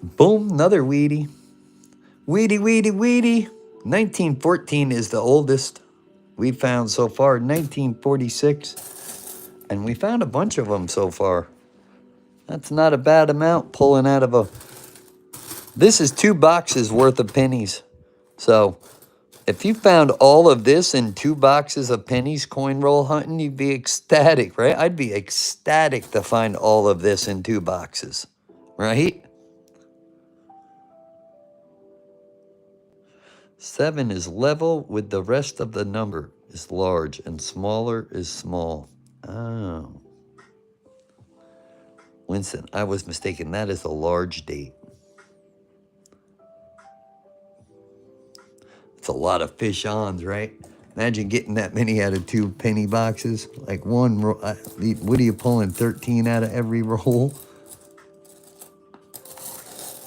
Boom, another weedy. Weedy, weedy, weedy. 1914 is the oldest we found so far. 1946. And we found a bunch of them so far. That's not a bad amount pulling out of a... This is 2 boxes worth of pennies. So, if you found all of this in 2 boxes of pennies coin roll hunting, you'd be ecstatic, right? I'd be ecstatic to find all of this in 2 boxes, right? 7 is level with the rest of the number is large and smaller is small. Oh. Winston, I was mistaken. That is a large date. It's a lot of fish-ons, right? Imagine getting that many out of 2 penny boxes. Like one, what are you pulling, 13 out of every roll?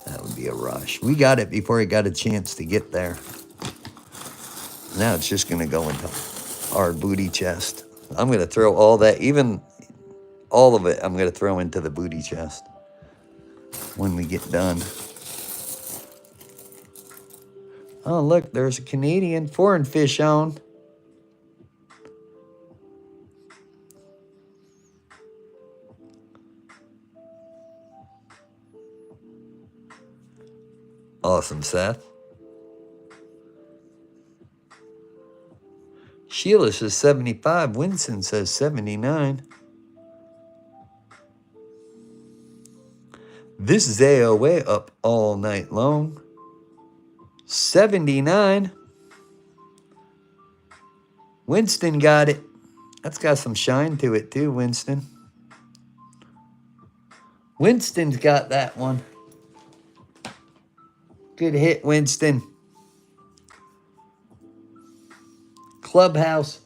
That would be a rush. We got it before it got a chance to get there. Now it's just going to go into our booty chest. I'm going to throw all that, even all of it, I'm going to throw into the booty chest. when we get done. Oh, look, there's a Canadian foreign fish on. Awesome, Seth. Sheila says 75. Winston says 79. This is AOA up all night long. 79. Winston got it. That's got some shine to it too, Winston. Winston's got that one. Good hit, Winston. Clubhouse.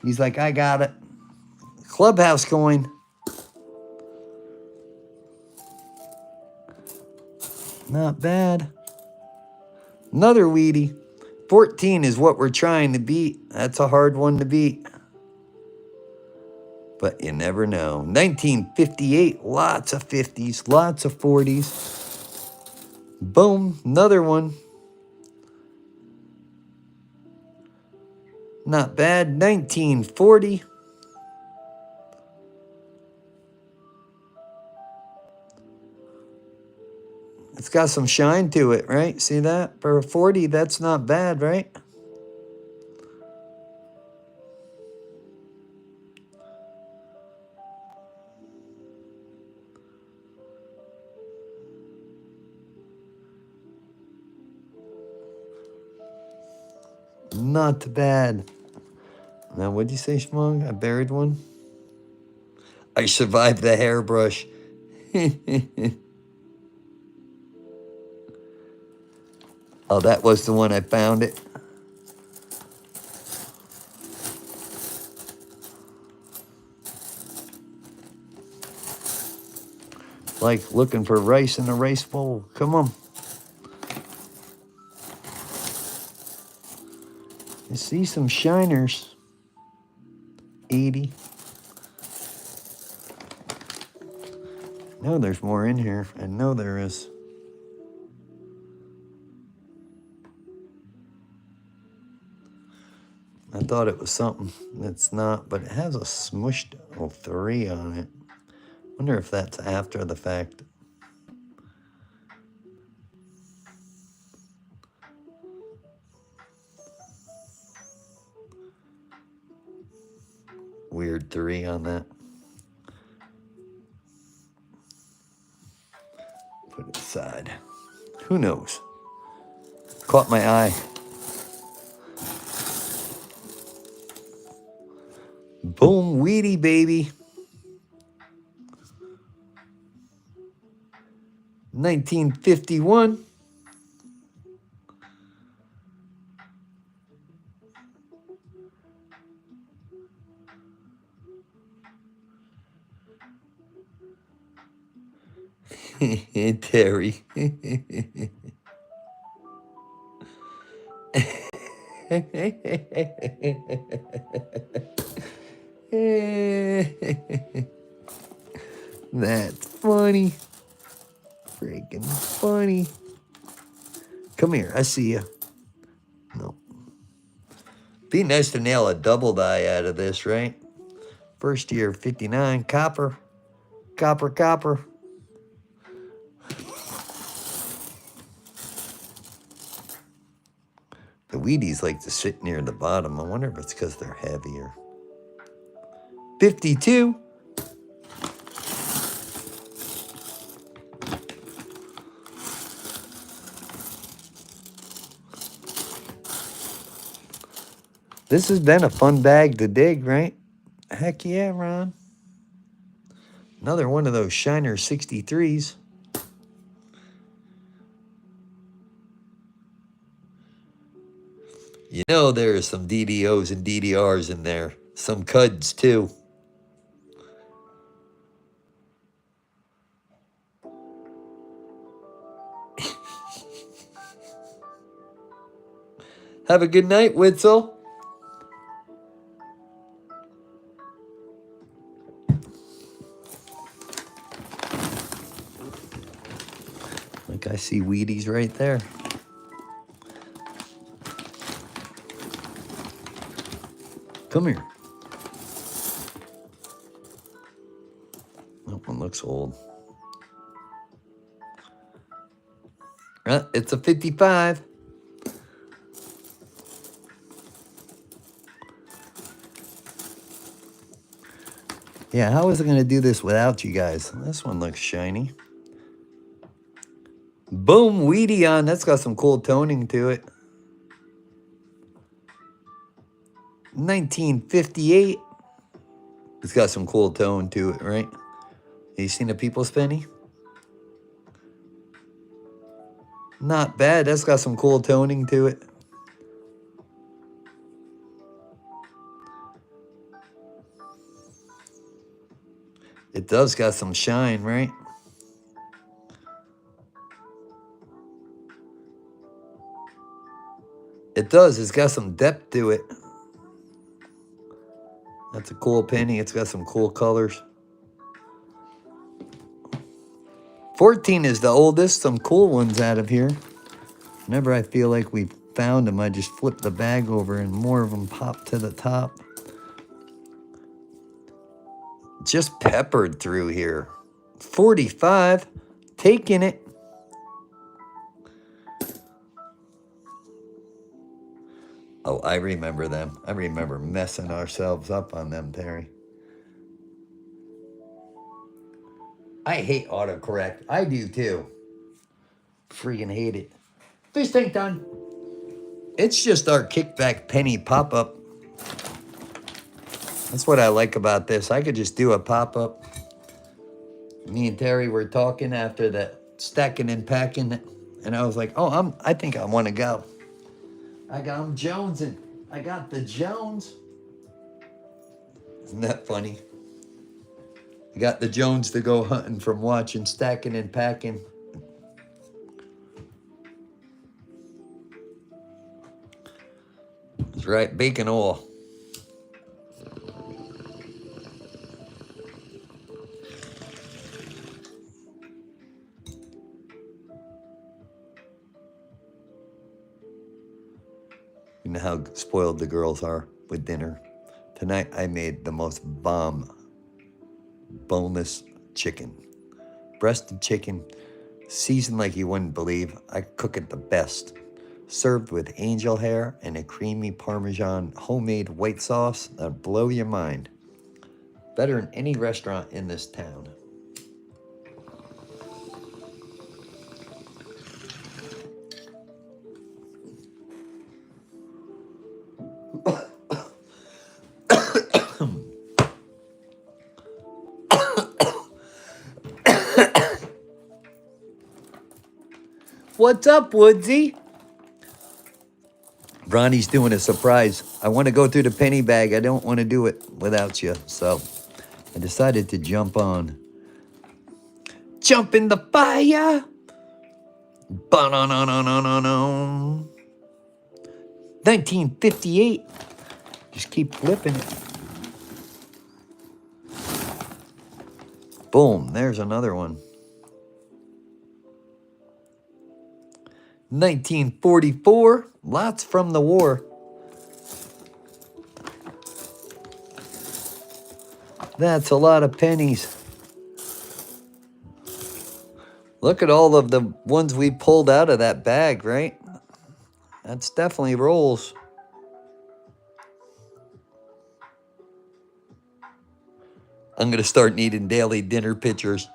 He's like, I got it. Clubhouse coin. Not bad. Another Weedy. 14 is what we're trying to beat. That's a hard one to beat. But you never know. 1958. Lots of 50s. Lots of 40s. Boom. Another one. Not bad. 1940. It's got some shine to it, right? See that? For a 40, that's not bad, right? Not bad. Now, what'd you say, Schmong? I buried one? I survived the hairbrush. Oh, that was the one I found it. Like looking for rice in a rice bowl. Come on. I see some shiners. 80. No, there's more in here. I know there is. I thought it was something. It's not, but it has a smushed 03 on it. Wonder if that's after the fact. Weird 3 on that. Put it aside. Who knows? Caught my eye. Boom, Weedy, baby. 1951. Terry. That's funny. Freaking funny. Come here, I see you. No. Be nice to nail a double die out of this, right? First year, 59. Copper. Copper, copper. The Wheaties like to sit near the bottom. I wonder if it's because they're heavier. 52. This has been a fun bag to dig, right? Heck yeah, Ron. Another one of those Shiner 63s. You know there are some DDOs and DDRs in there. Some CUDs, too. Have a good night, Witzel. Look, I see Wheaties right there. Come here. That one looks old. It's a 55. Yeah, how was I going to do this without you guys? This one looks shiny. Boom, Wheatie on. That's got some cool toning to it. 1958. It's got some cool tone to it, right? You seen a People's Penny? Not bad. That's got some cool toning to it. It does got some shine, right? It does. It's got some depth to it. That's a cool penny. It's got some cool colors. 14 is the oldest. Some cool ones out of here. Whenever I feel like we've found them, I just flip the bag over and more of them pop to the top. Just peppered through here. 45. Taking it. Oh, I remember them. I remember messing ourselves up on them, Terry. I hate autocorrect. I do too. Freaking hate it. Fish tank done. It's just our kickback penny pop-up. That's what I like about this. I could just do a pop-up. Me and Terry were talking after that stacking and packing, and I was like, oh, I think I want to go. I got him jonesing. I got the Jones. Isn't that funny? I got the Jones to go hunting from watching stacking and packing. That's right, bacon oil. You know how spoiled the girls are with dinner. Tonight I made the most bomb boneless chicken. Breasted chicken, seasoned like you wouldn't believe. I cook it the best. Served with angel hair and a creamy Parmesan homemade white sauce that'll blow your mind. Better than any restaurant in this town. What's up, Woodsy? Ronnie's doing a surprise. I want to go through the penny bag. I don't want to do it without you. So I decided to jump on. Jump in the fire. Ba-na-na-na-na-na-na. 1958. Just keep flipping it. Boom. There's another one. 1944, lots from the war. That's a lot of pennies. Look at all of the ones we pulled out of that bag, right? That's definitely rolls. I'm going to start needing daily dinner pictures.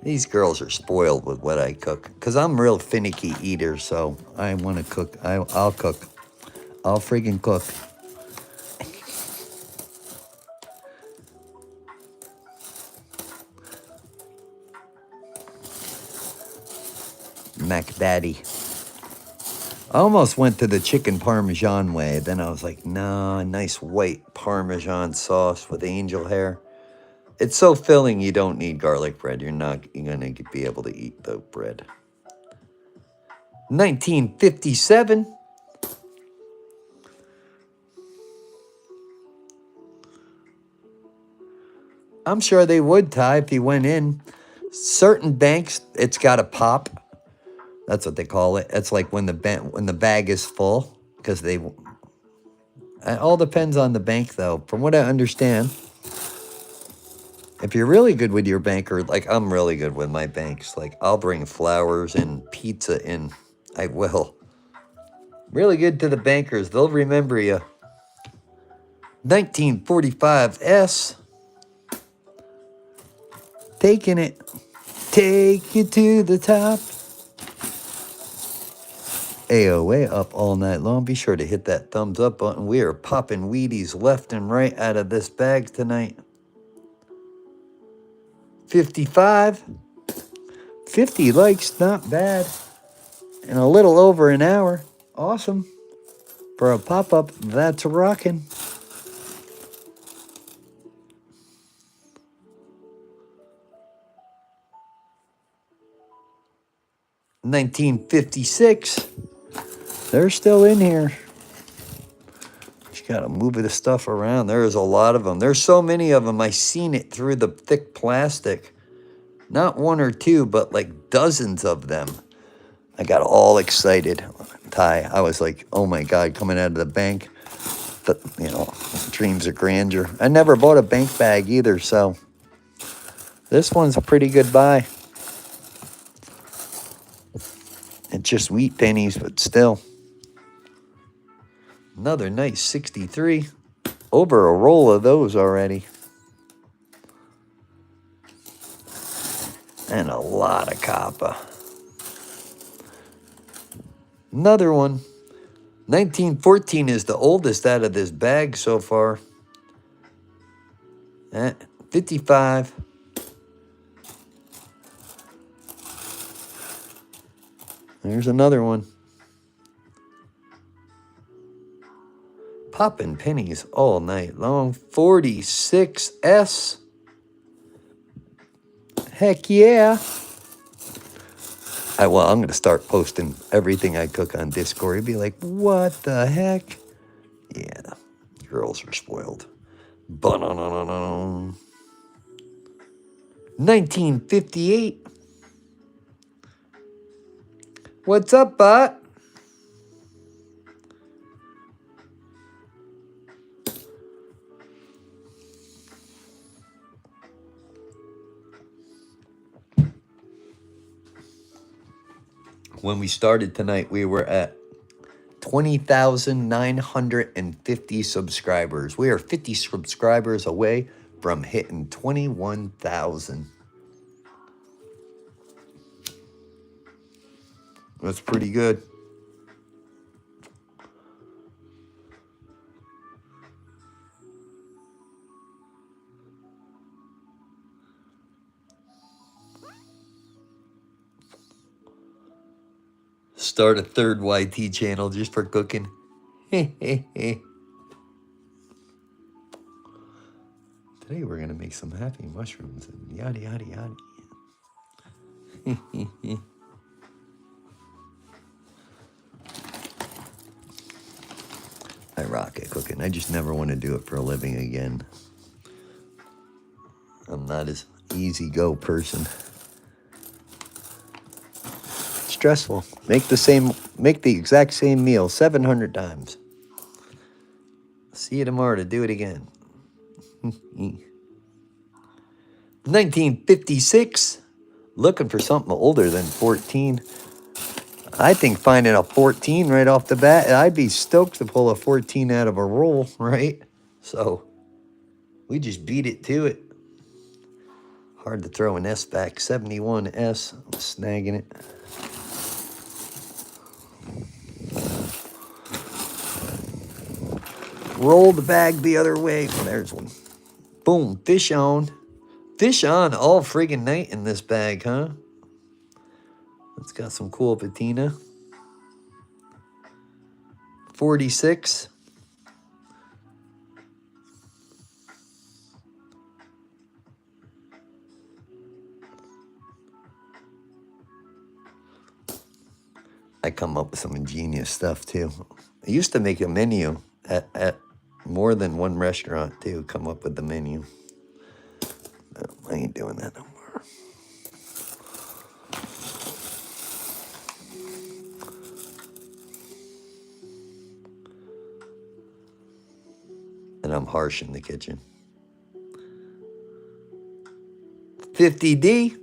These girls are spoiled with what I cook. Because I'm a real finicky eater, so I want to cook. I'll cook. I'll friggin' cook. Mac Daddy. I almost went to the chicken Parmesan way. Then I was like, no, a nice white Parmesan sauce with angel hair. It's so filling, you don't need garlic bread. You're going to be able to eat the bread. 1957. I'm sure they would, Ty, if you went in. Certain banks, it's got to pop. That's what they call it. It's like when the bag is full, because it all depends on the bank, though. From what I understand, if you're really good with your banker, like I'm really good with my banks, like I'll bring flowers and pizza in. I will. Really good to the bankers. They'll remember you. 1945 S. Taking it. Take you to the top. AOA up all night long. Be sure to hit that thumbs up button. We are popping Wheaties left and right out of this bag tonight. 55. 50 likes, not bad. In a little over an hour. Awesome. For a pop-up, that's rocking. $19.56. They're still in here. Just gotta move the stuff around. There's a lot of them. There's so many of them. I seen it through the thick plastic. Not one or two, but like dozens of them. I got all excited. Ty, I was like, oh my God, coming out of the bank. Dreams of grandeur. I never bought a bank bag either, so this one's a pretty good buy. It's just wheat pennies, but still. Another nice 63. Over a roll of those already. And a lot of copper. Another one. 1914 is the oldest out of this bag so far. 55. There's another one. Popping pennies all night long. 46S. Heck yeah. I'm going to start posting everything I cook on Discord. You'd be like, what the heck? Yeah, girls are spoiled. 1958. What's up, bot? When we started tonight, we were at 20,950 subscribers. We are 50 subscribers away from hitting 21,000. That's pretty good. Start a third YT channel just for cooking. Today we're going to make some happy mushrooms and yada, yada, yada. I rock at cooking. I just never want to do it for a living again. I'm not as easy go person. Stressful. Make the exact same meal 700 times. See you tomorrow to do it again. 1956. Looking for something older than 14. I think finding a 14 right off the bat, I'd be stoked to pull a 14 out of a roll, right? So we just beat it to it. Hard to throw an S back. 71S. I'm snagging it. Roll the bag the other way. Oh, there's one. Boom. Fish on. Fish on all friggin' night in this bag, huh? It's got some cool patina. 46. I come up with some ingenious stuff, too. I used to make a menu at more than one restaurant, too. Come up with the menu. No, I ain't doing that no more. And I'm harsh in the kitchen. 50D.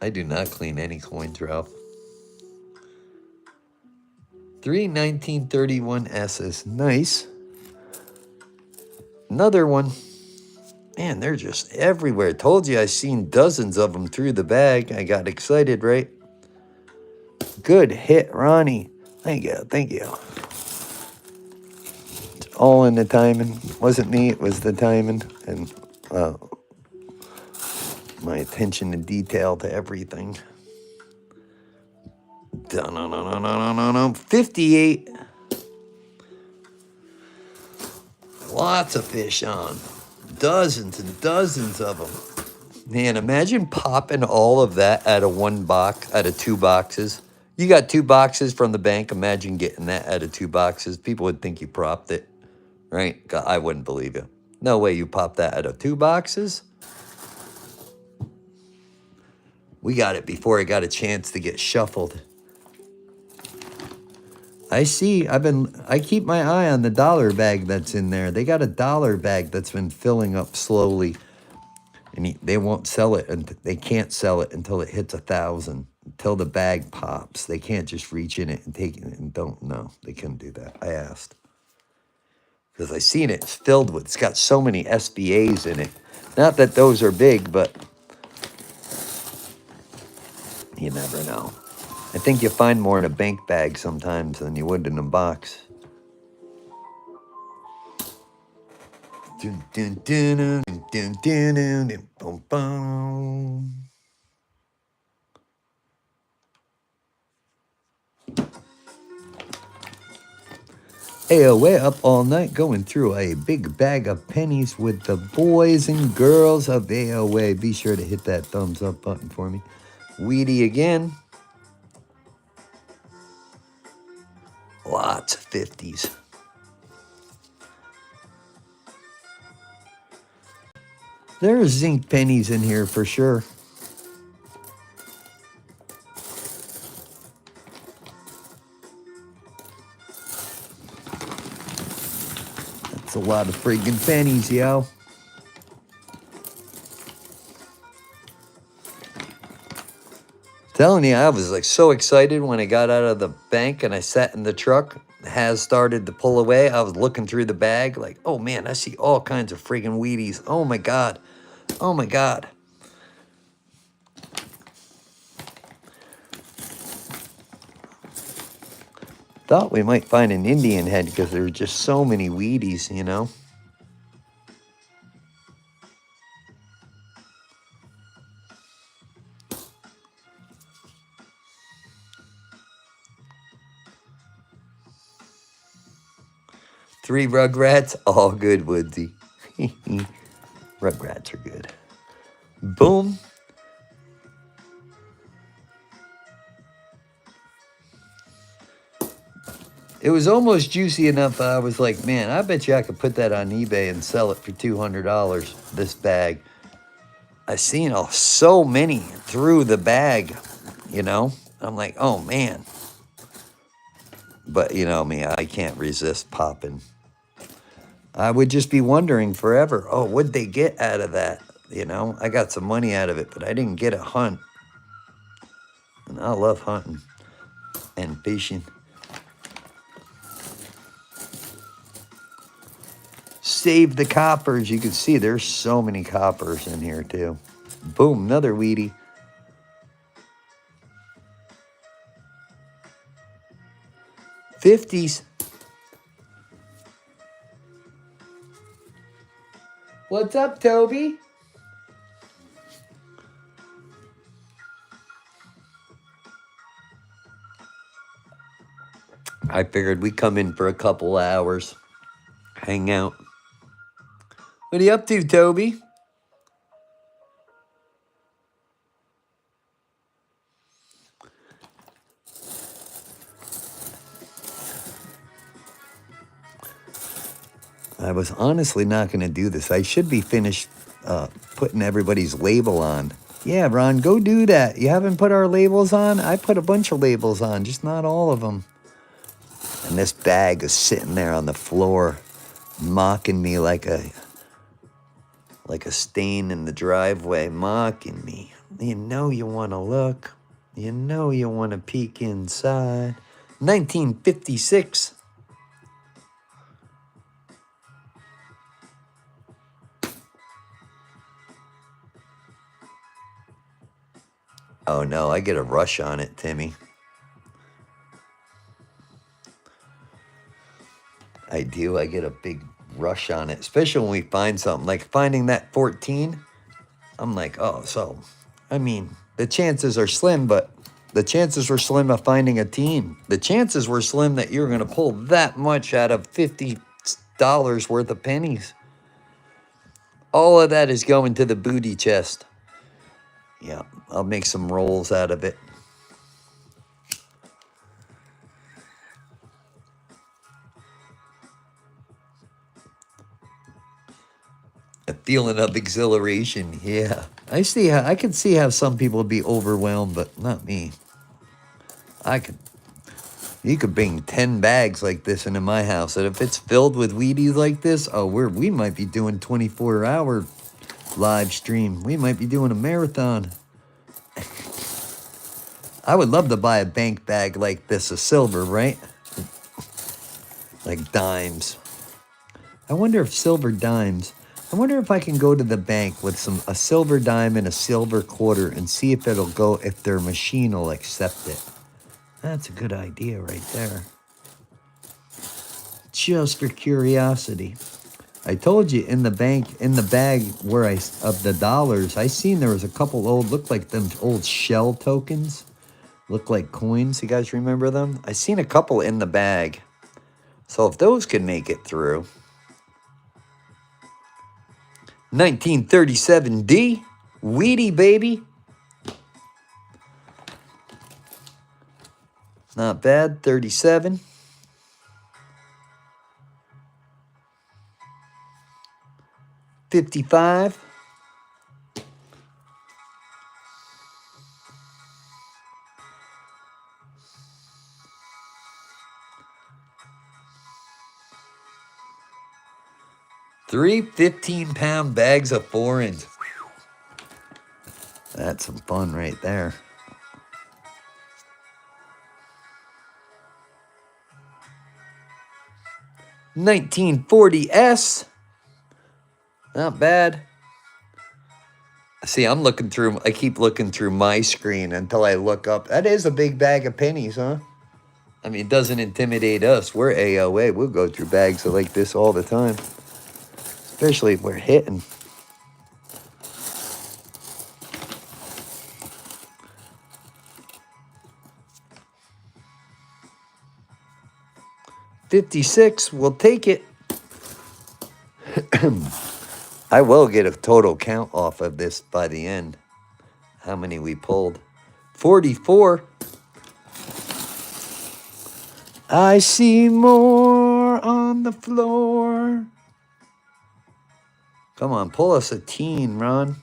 I do not clean any coins, Ralph. 3 1931 S's. Nice. Another one. Man, they're just everywhere. Told you I seen dozens of them through the bag. I got excited, right? Good hit, Ronnie. Thank you. Thank you. It's all in the timing. Wasn't me. It was the timing. And my attention to detail to everything. 58. Lots of fish on. Dozens and dozens of them. Man, imagine popping all of that out of one box, out of 2 boxes. You got 2 boxes from the bank. Imagine getting that out of 2 boxes. People would think you propped it, right? God, I wouldn't believe you. No way you popped that out of 2 boxes. We got it before it got a chance to get shuffled. I see. I keep my eye on the dollar bag that's in there. They got a dollar bag that's been filling up slowly. And they won't sell it, and they can't sell it until it hits 1,000, until the bag pops. They can't just reach in it and take it and don't know. They couldn't do that. I asked. Because I seen it. It's filled with, it's got so many SBAs in it. Not that those are big, but you never know. I think you find more in a bank bag sometimes than you would in a box. Dun, dun, dun, dun, dun, dun, dun, dun, boom, boom. AOA up all night going through a big bag of pennies with the boys and girls of AOA. Be sure to hit that thumbs up button for me. Weedy again. Lots of 50s. There's zinc pennies in here for sure. That's a lot of friggin' pennies, yo. Telling you, I was like so excited when I got out of the bank and I sat in the truck. Has started to pull away. I was looking through the bag like, oh man, I see all kinds of friggin' Wheaties. Oh my God. Oh my God. Thought we might find an Indian head because there were just so many Wheaties, you know. Three Rugrats, all good, Woodsy. Rugrats are good. Boom. It was almost juicy enough that I was like, man, I bet you I could put that on eBay and sell it for $200, this bag. I seen so many through the bag, you know. I'm like, oh, man. But, you know me, I can't resist popping. I would just be wondering forever, oh, what'd they get out of that? You know, I got some money out of it, but I didn't get a hunt. And I love hunting and fishing. Save the coppers. You can see there's so many coppers in here, too. Boom, another Wheatie. $50s. What's up, Toby? I figured we'd come in for a couple hours, hang out. What are you up to, Toby? I was honestly not going to do this. I should be finished putting everybody's label on. Yeah, Ron, go do that. You haven't put our labels on? I put a bunch of labels on, just not all of them. And this bag is sitting there on the floor, mocking me like a stain in the driveway, mocking me. You know you want to look. You know you want to peek inside. 1956. Oh no, I get a rush on it, Timmy. I do. I get a big rush on it, especially when we find something. Like finding that 14. I'm like, oh, so, I mean, the chances are slim, but the chances were slim of finding a team. The chances were slim that you're going to pull that much out of $50 worth of pennies. All of that is going to the booty chest. Yeah, I'll make some rolls out of it. A feeling of exhilaration, yeah. I can see how some people would be overwhelmed, but not me. You could bring 10 bags like this into my house, and if it's filled with Wheaties like this, oh, we might be doing 24-hour live stream. We might be doing a marathon. I would love to buy a bank bag like this, a silver, right? Like dimes. I wonder if silver dimes. I wonder if I can go to the bank with a silver dime and a silver quarter and see if it'll go, if their machine will accept it. That's a good idea right there. Just for curiosity. I told you in the bag where of the dollars, I seen there was a couple looked like them old shell tokens. Look like coins. You guys remember them? I seen a couple in the bag. So if those could make it through. 1937 D. Wheatie, baby. Not bad. 37. $55. Three 15-pound bags of foreigns. That's some fun right there. 1940S. Not bad. See, I keep looking through my screen until I look up. That is a big bag of pennies, huh? I mean, it doesn't intimidate us. We're AOA. We'll go through bags like this all the time. Especially if we're hitting. $56, we'll take it. I will get a total count off of this by the end. How many we pulled. 44. I see more on the floor. Come on, pull us a teen, Ron.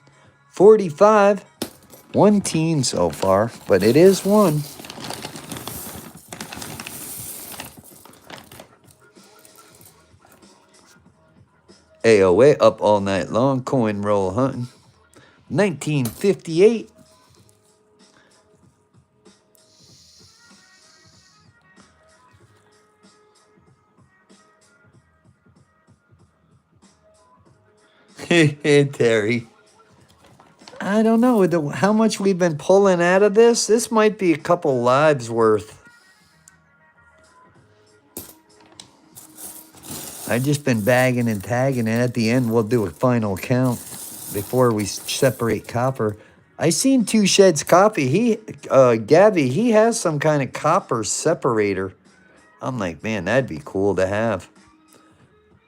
45. One teen so far, but it is one. AOA up all night long, coin roll hunting. 1958. Terry. I don't know how much we've been pulling out of this. This might be a couple lives worth. I've just been bagging and tagging, and at the end, we'll do a final count before we separate copper. I seen Two Sheds Coffee. Gabby, he has some kind of copper separator. I'm like, man, that'd be cool to have.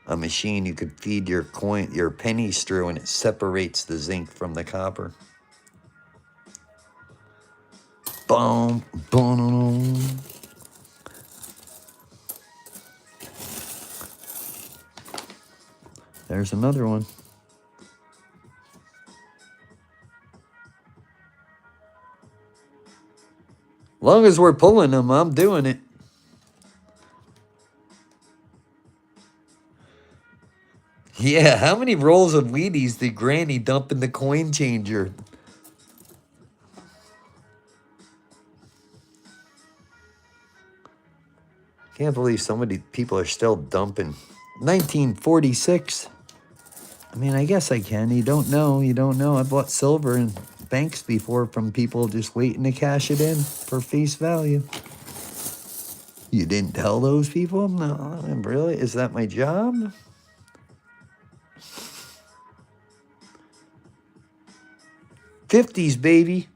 A machine you could feed your pennies through, and it separates the zinc from the copper. Boom, boom. There's another one. Long as we're pulling them, I'm doing it. Yeah, how many rolls of Wheaties did Granny dump in the coin changer? Can't believe so many people are still dumping. 1946. I mean, I guess I can. You don't know. You don't know. I bought silver in banks before from people just waiting to cash it in for face value. You didn't tell those people? No, really? Is that my job? '50s, baby.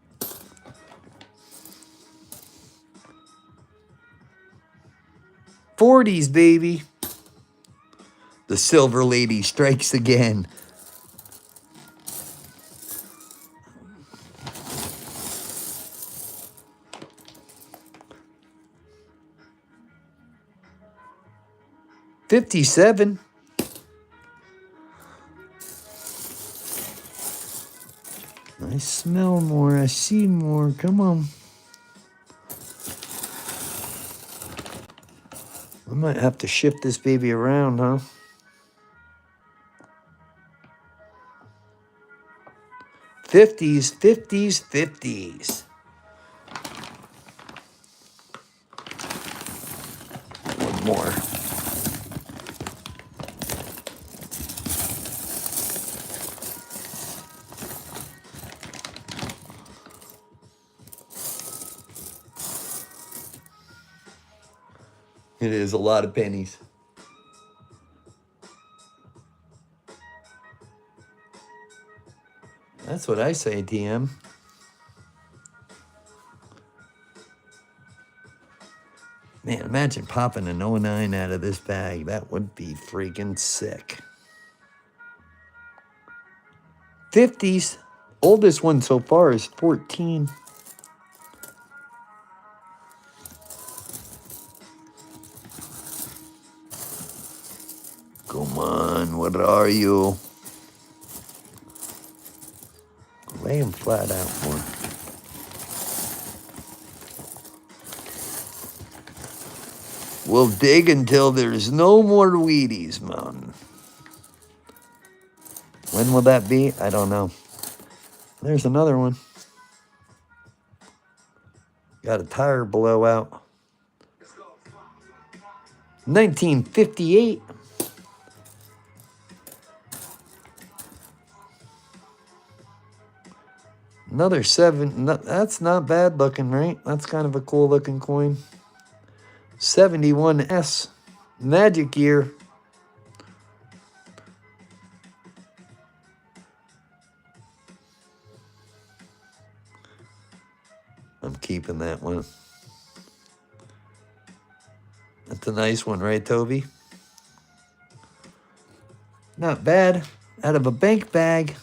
'40s, baby. The silver lady strikes again. '57. I smell more. I see more. Come on. I might have to shift this baby around, huh? '50s, '50s, '50s. One more. It is a lot of pennies. That's what I say, TM. Man, imagine popping an 09 out of this bag. That would be freaking sick. '50s. Oldest one so far is 14. Come on, what are you? Lay him flat out more. We'll dig until there's no more Wheaties, man. When will that be? I don't know. There's another one. Got a tire blowout. 1958. Another 7. That's not bad looking, right? That's kind of a cool looking coin. 71S. Magic year. I'm keeping that one. That's a nice one, right, Toby? Not bad. Out of a bank bag.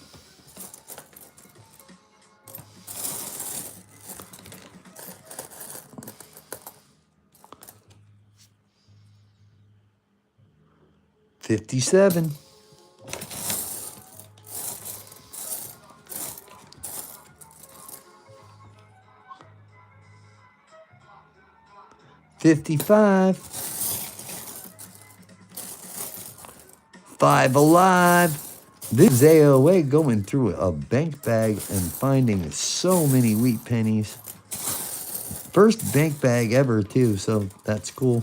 '57. '55. 5 alive. This is AOA going through a bank bag and finding so many wheat pennies. First bank bag ever, too, so that's cool.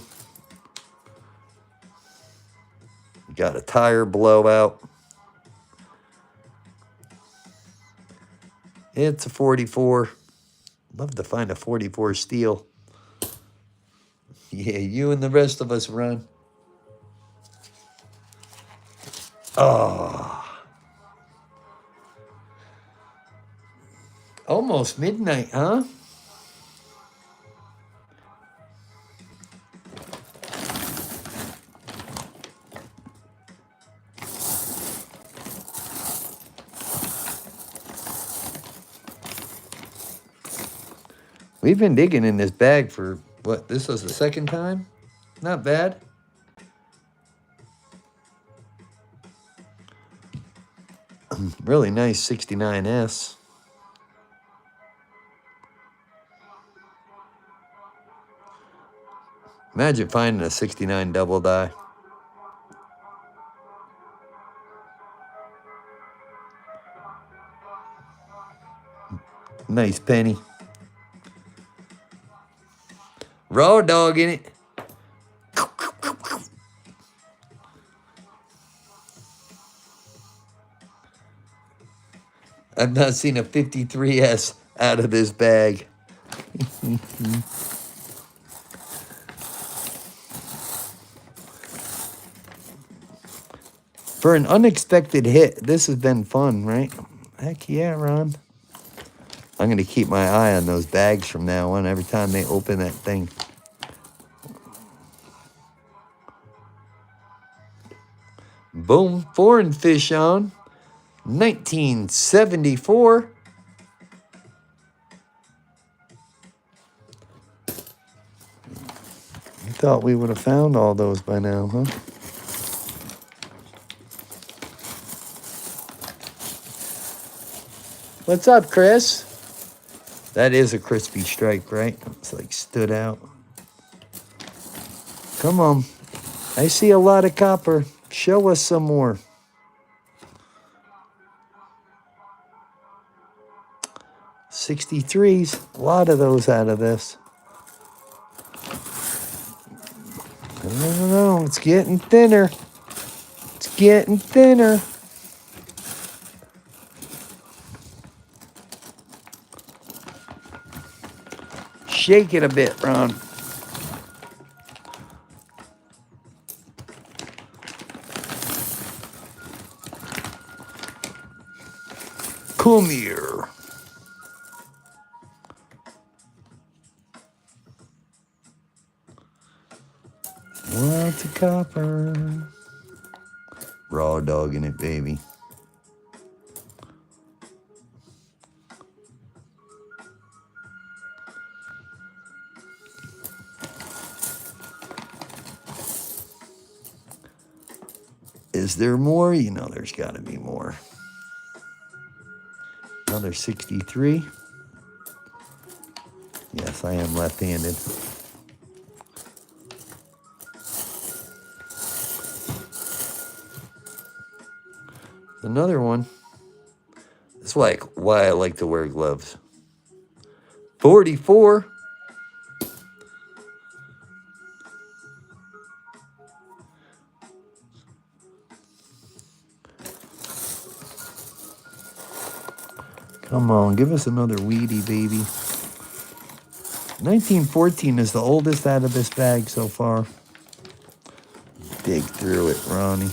Got a tire blowout. It's a 44. Love to find a 44 steel. Yeah, you and the rest of us run. Oh. Almost midnight, huh? We've been digging in this bag for, what, this was the second time? Not bad. Really nice 69S. Imagine finding a 69 double die. Nice penny. Raw dog in it. I've not seen a 53S out of this bag. For an unexpected hit, this has been fun, right? Heck yeah, Ron. I'm going to keep my eye on those bags from now on every time they open that thing. Boom, foreign fish on. 1974. I thought we would have found all those by now, huh? What's up, Chris? That is a crispy stripe, right? It's like stood out. Come on. I see a lot of copper. Show us some more. '63s. A lot of those out of this. I don't know. It's getting thinner. It's getting thinner. Shake it a bit, Ron. Come here. Lots of copper. Raw dog in it, baby. Is there more? You know there's got to be more. Another 63. Yes, I am left-handed. Another one. That's why I like to wear gloves. 44. Come on, give us another weedy, baby. 1914 is the oldest out of this bag so far. Dig through it, Ronnie.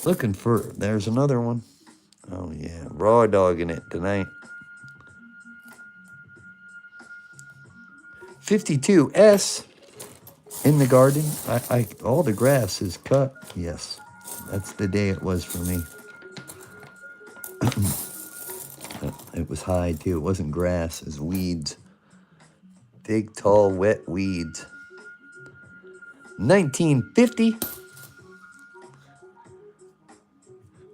Looking for, there's another one. Oh yeah, raw dog in it tonight. 52S in the garden. All the grass is cut. Yes, that's the day it was for me. It was high too. It wasn't grass, it was weeds. Big, tall, wet weeds. 1950.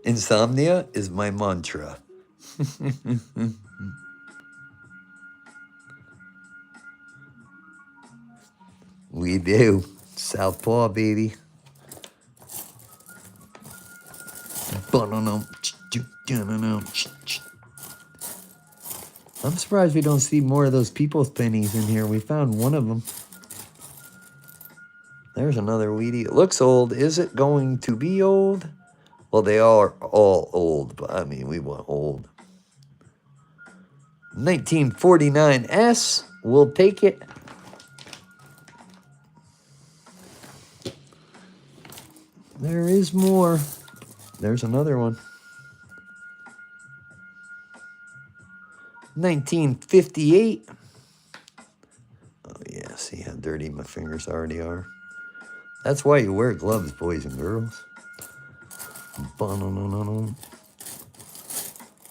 Insomnia is my mantra. We do. Southpaw, baby. I'm surprised we don't see more of those people's pennies in here. We found one of them. There's another weedy. It looks old. Is it going to be old? Well, they are all old, but I mean, we want old. 1949S. We'll take it. There is more. There's another one. 1958. Oh, yeah. See how dirty my fingers already are. That's why you wear gloves, boys and girls.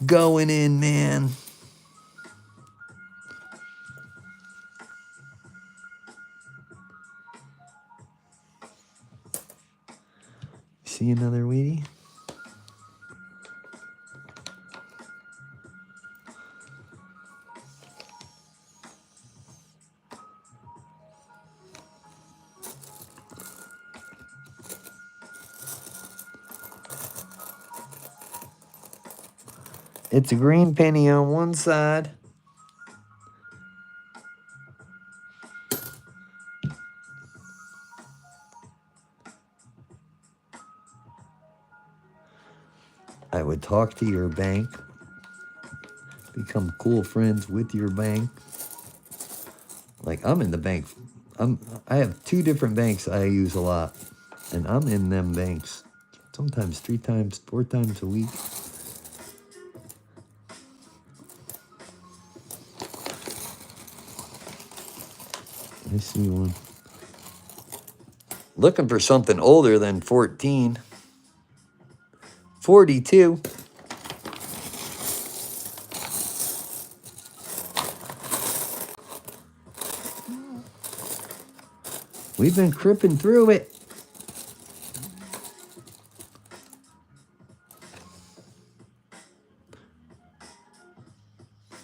Going in, man. See another weedy? It's a green penny on one side. I would talk to your bank, become cool friends with your bank. Like I'm in the bank. I have 2 different banks I use a lot, and I'm in them banks sometimes 3 times, 4 times a week. I see one. Looking for something older than 14. 42. We've been cripping through it.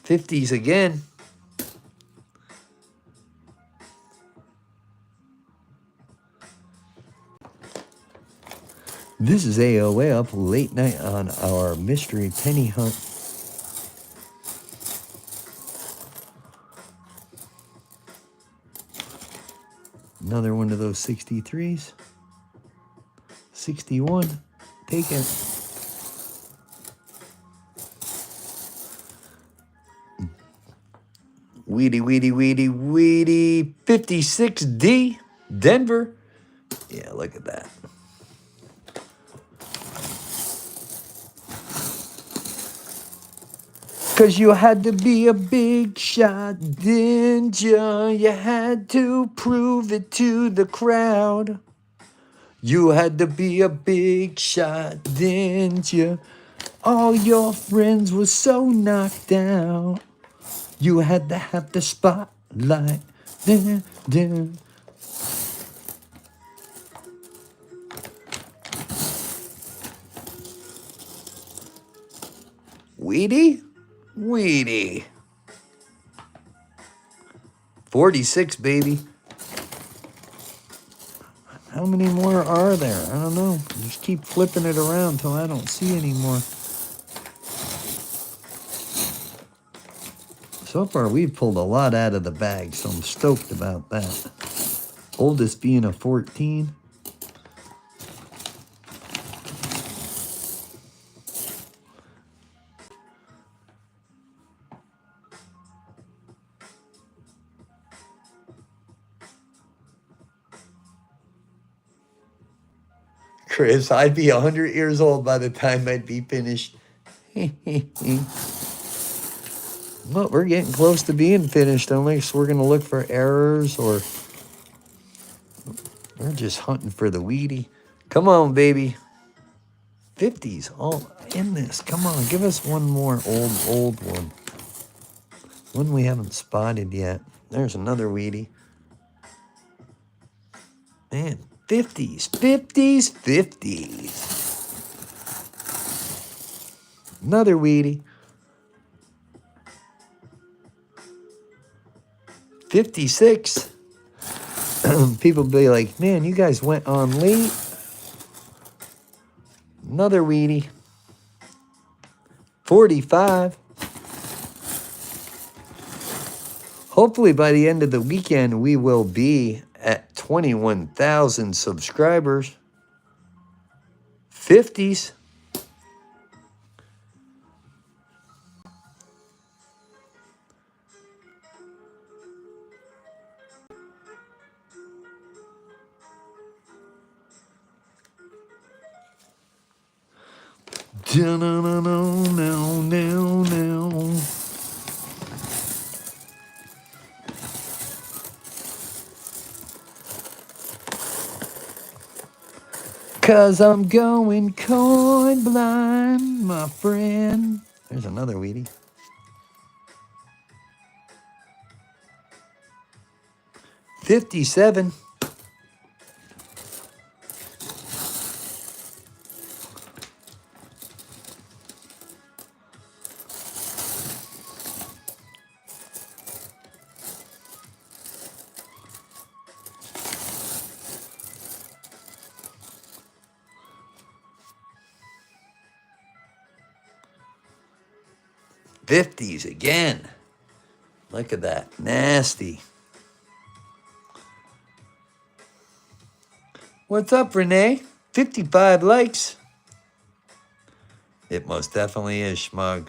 '50s again. This is AOA up late night on our mystery penny hunt. Another one of those 63s. 61. Take it. Weedy, weedy, weedy, weedy. 56D. Denver. Yeah, look at that. Cause you had to be a big shot, didn't ya? You had to prove it to the crowd. You had to be a big shot, didn't ya? All your friends were so knocked out. You had to have the spotlight. Dun, dun. Weedy? Weedy. 46, baby. How many more are there? I don't know. Just keep flipping it around till I don't see any more. So far, we've pulled a lot out of the bag, so I'm stoked about that. Oldest being a 14. Chris, I'd be 100 years old by the time I'd be finished. Well, we're getting close to being finished, unless we're going to look for errors or we're just hunting for the weedy. Come on, baby. 50s all in this. Come on, give us one more old one. One we haven't spotted yet. There's another weedy. Man, 50s, 50s, 50s. Another weedy. 56. People be like, man, you guys went on late. Another weedy. 45. Hopefully by the end of the weekend, we will be at 21,000 subscribers. 50s. No. 'Cause I'm going coin blind, my friend. There's another weedy. 57. 50s again. Look at that. Nasty. What's up, Renee? 55 likes. It most definitely is, Schmug.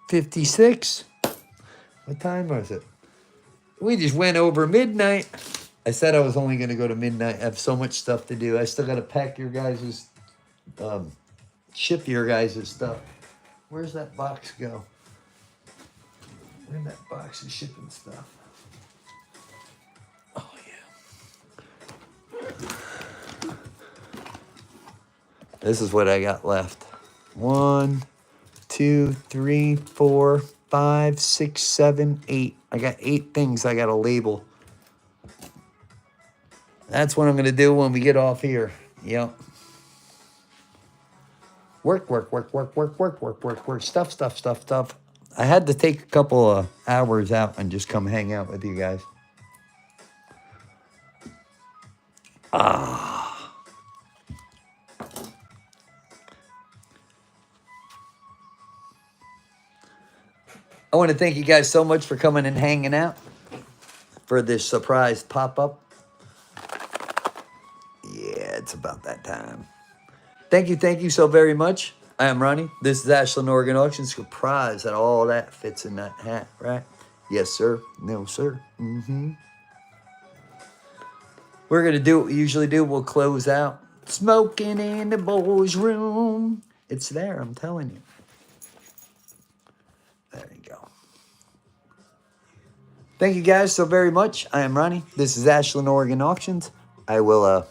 $56. What time was it? We just went over midnight. I said I was only going to go to midnight. I have so much stuff to do. I still got to pack your guys' ship your guys' stuff. Where's that box go? Where'd that box of shipping stuff? Oh, yeah. This is what I got left. 1, 2, 3, 4, 5, 6, 7, 8. I got 8 things I got to label. That's what I'm going to do when we get off here. Yep. Work. Stuff. I had to take a couple of hours out and just come hang out with you guys. I want to thank you guys so much for coming and hanging out for this surprise pop-up. Yeah, it's about that time. Thank you so very much. I am Ronnie. This is Ashland, Oregon Auction. Surprise that all that fits in that hat, right? Yes, sir. No, sir. We're going to do what we usually do. We'll close out. Smoking in the boys' room. It's there, I'm telling you. There you go. Thank you guys so very much. I am Ronnie. This is Ashland, Oregon Auctions. I will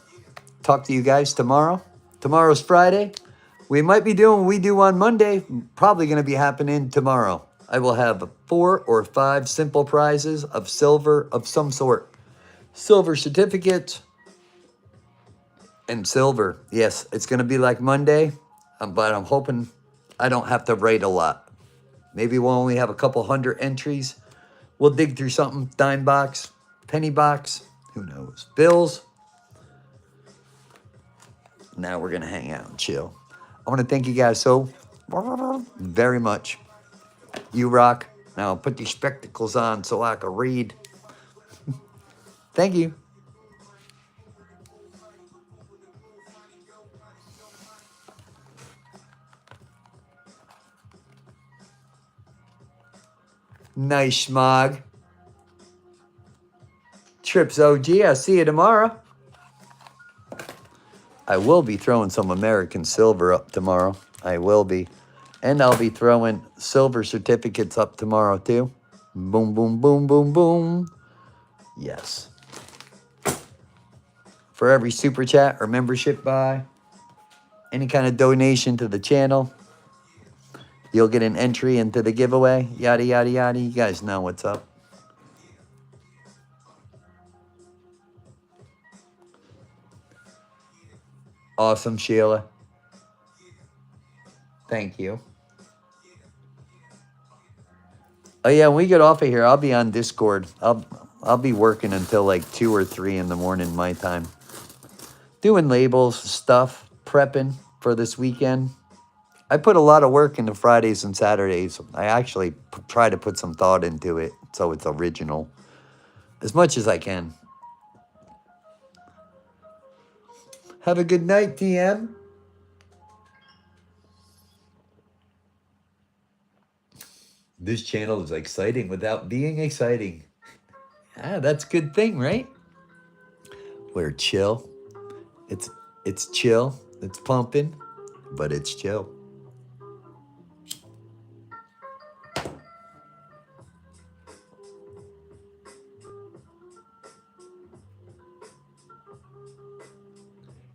talk to you guys tomorrow. Tomorrow's Friday. We might be doing what we do on Monday. Probably going to be happening tomorrow. I will have 4 or 5 simple prizes of silver of some sort. Silver certificates and silver. Yes, it's going to be like Monday, but I'm hoping I don't have to write a lot. Maybe we'll only have a couple hundred entries. We'll dig through something. Dime box, penny box, who knows? Bills. Now we're going to hang out and chill. I want to thank you guys so very much. You rock. Now put these spectacles on so I can read. Thank you. Nice, Schmog. Trips OG, I'll see you tomorrow. I will be throwing some American silver up tomorrow. I will be. And I'll be throwing silver certificates up tomorrow too. Boom, boom, boom, boom, boom. Yes. For every super chat or membership buy, any kind of donation to the channel, you'll get an entry into the giveaway. Yada, yada, yada. You guys know what's up. Awesome, Sheila. Thank you. Oh yeah, when we get off of here, I'll be on Discord. I'll be working until like 2 or 3 in the morning my time. Doing labels, stuff, prepping for this weekend. I put a lot of work into Fridays and Saturdays. I actually try to put some thought into it so it's original as much as I can. Have a good night, TM. This channel is exciting without being exciting. Ah, that's a good thing, right? We're chill. It's chill. It's pumping, but it's chill.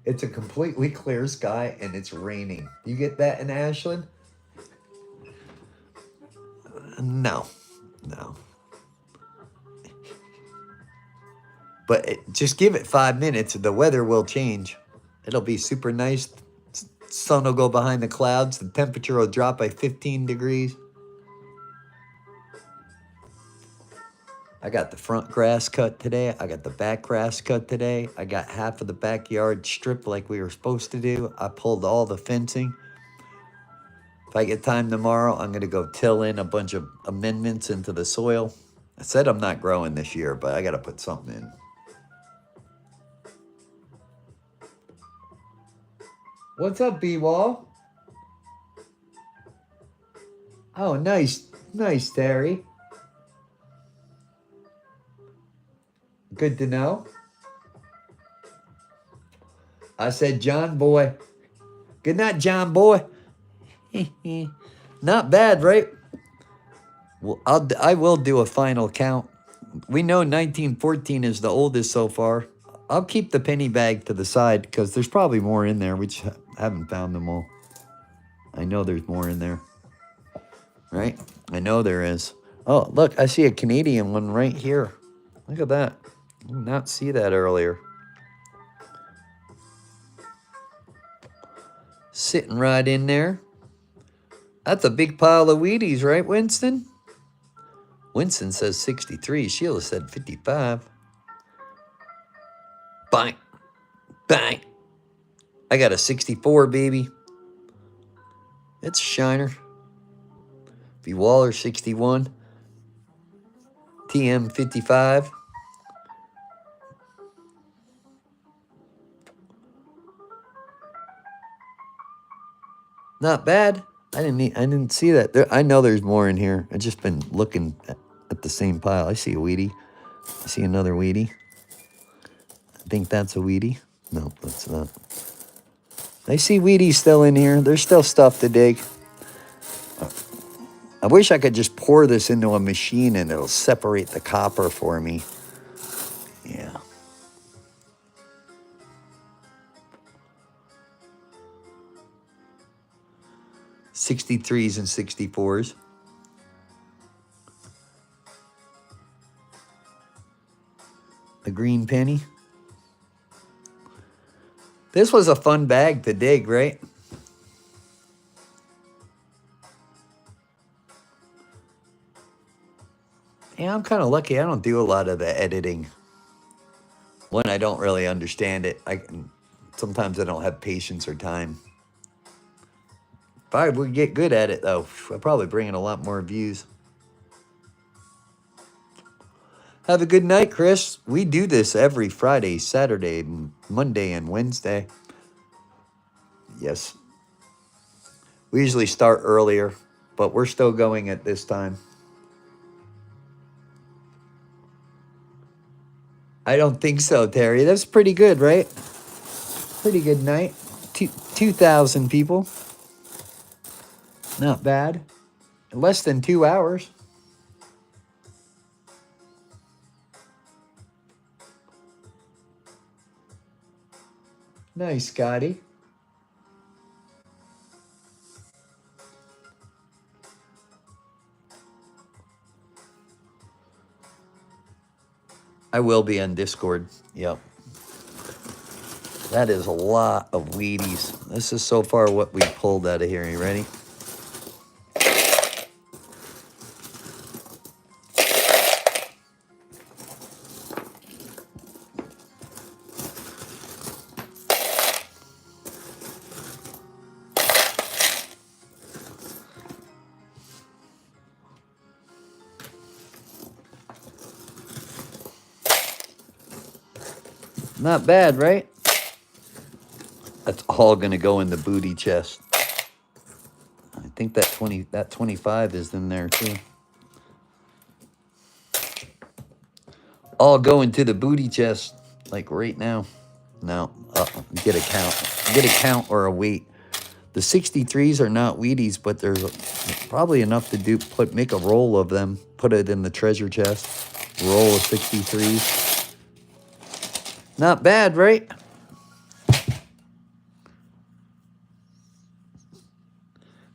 It's a completely clear sky and it's raining. You get that in Ashland? No. But just give it 5 minutes. The weather will change. It'll be super nice Sun will go behind the clouds. The temperature will drop by 15 degrees. I got the front grass cut today. I got the back grass cut today. I got half of the backyard stripped like we were supposed to do. I pulled all the fencing. If I get time tomorrow, I'm going to go till in a bunch of amendments into the soil. I said I'm not growing this year, but I got to put something in. What's up, B-Wall? Oh, nice. Nice, Terry. Good to know. I said, John boy. Good night, John boy. Not bad, right? Well, I will do a final count. We know 1914 is the oldest so far. I'll keep the penny bag to the side because there's probably more in there. We just haven't found them all. I know there's more in there. Right? I know there is. Oh, look, I see a Canadian one right here. Look at that. I did not see that earlier. Sitting right in there. That's a big pile of Wheaties, right, Winston? Winston says 63. Sheila said 55. Bang. Bang. I got a 64, baby. It's a shiner. V. Waller, 61. TM, 55. Not bad. I didn't see that. I know there's more in here. I've just been looking at the same pile. I see a Wheatie. I see another Wheatie. I think that's a Wheatie. No, that's not. I see Wheaties still in here. There's still stuff to dig. I wish I could just pour this into a machine and it'll separate the copper for me. Yeah. '63s and '64s. A green penny. This was a fun bag to dig, right? Yeah, I'm kind of lucky. I don't do a lot of the editing. One, I don't really understand it. Sometimes I don't have patience or time. If I would get good at it, though, I'd probably bring in a lot more views. Have a good night, Chris. We do this every Friday, Saturday, Monday, and Wednesday. Yes. We usually start earlier, but we're still going at this time. I don't think so, Terry. That's pretty good, right? Pretty good night. 2,000 people. Not bad. Less than 2 hours. Nice, Scotty. I will be on Discord. Yep. That is a lot of Wheaties. This is so far what we pulled out of here. You ready? Not bad, right? That's all going to go in the booty chest. I think that 25 is in there too. All going to the booty chest, like right now. No, get a count. Get a count or a weight. The 63s are not Wheaties, but there's probably enough to make a roll of them. Put it in the treasure chest. Roll of 63s. Not bad, right?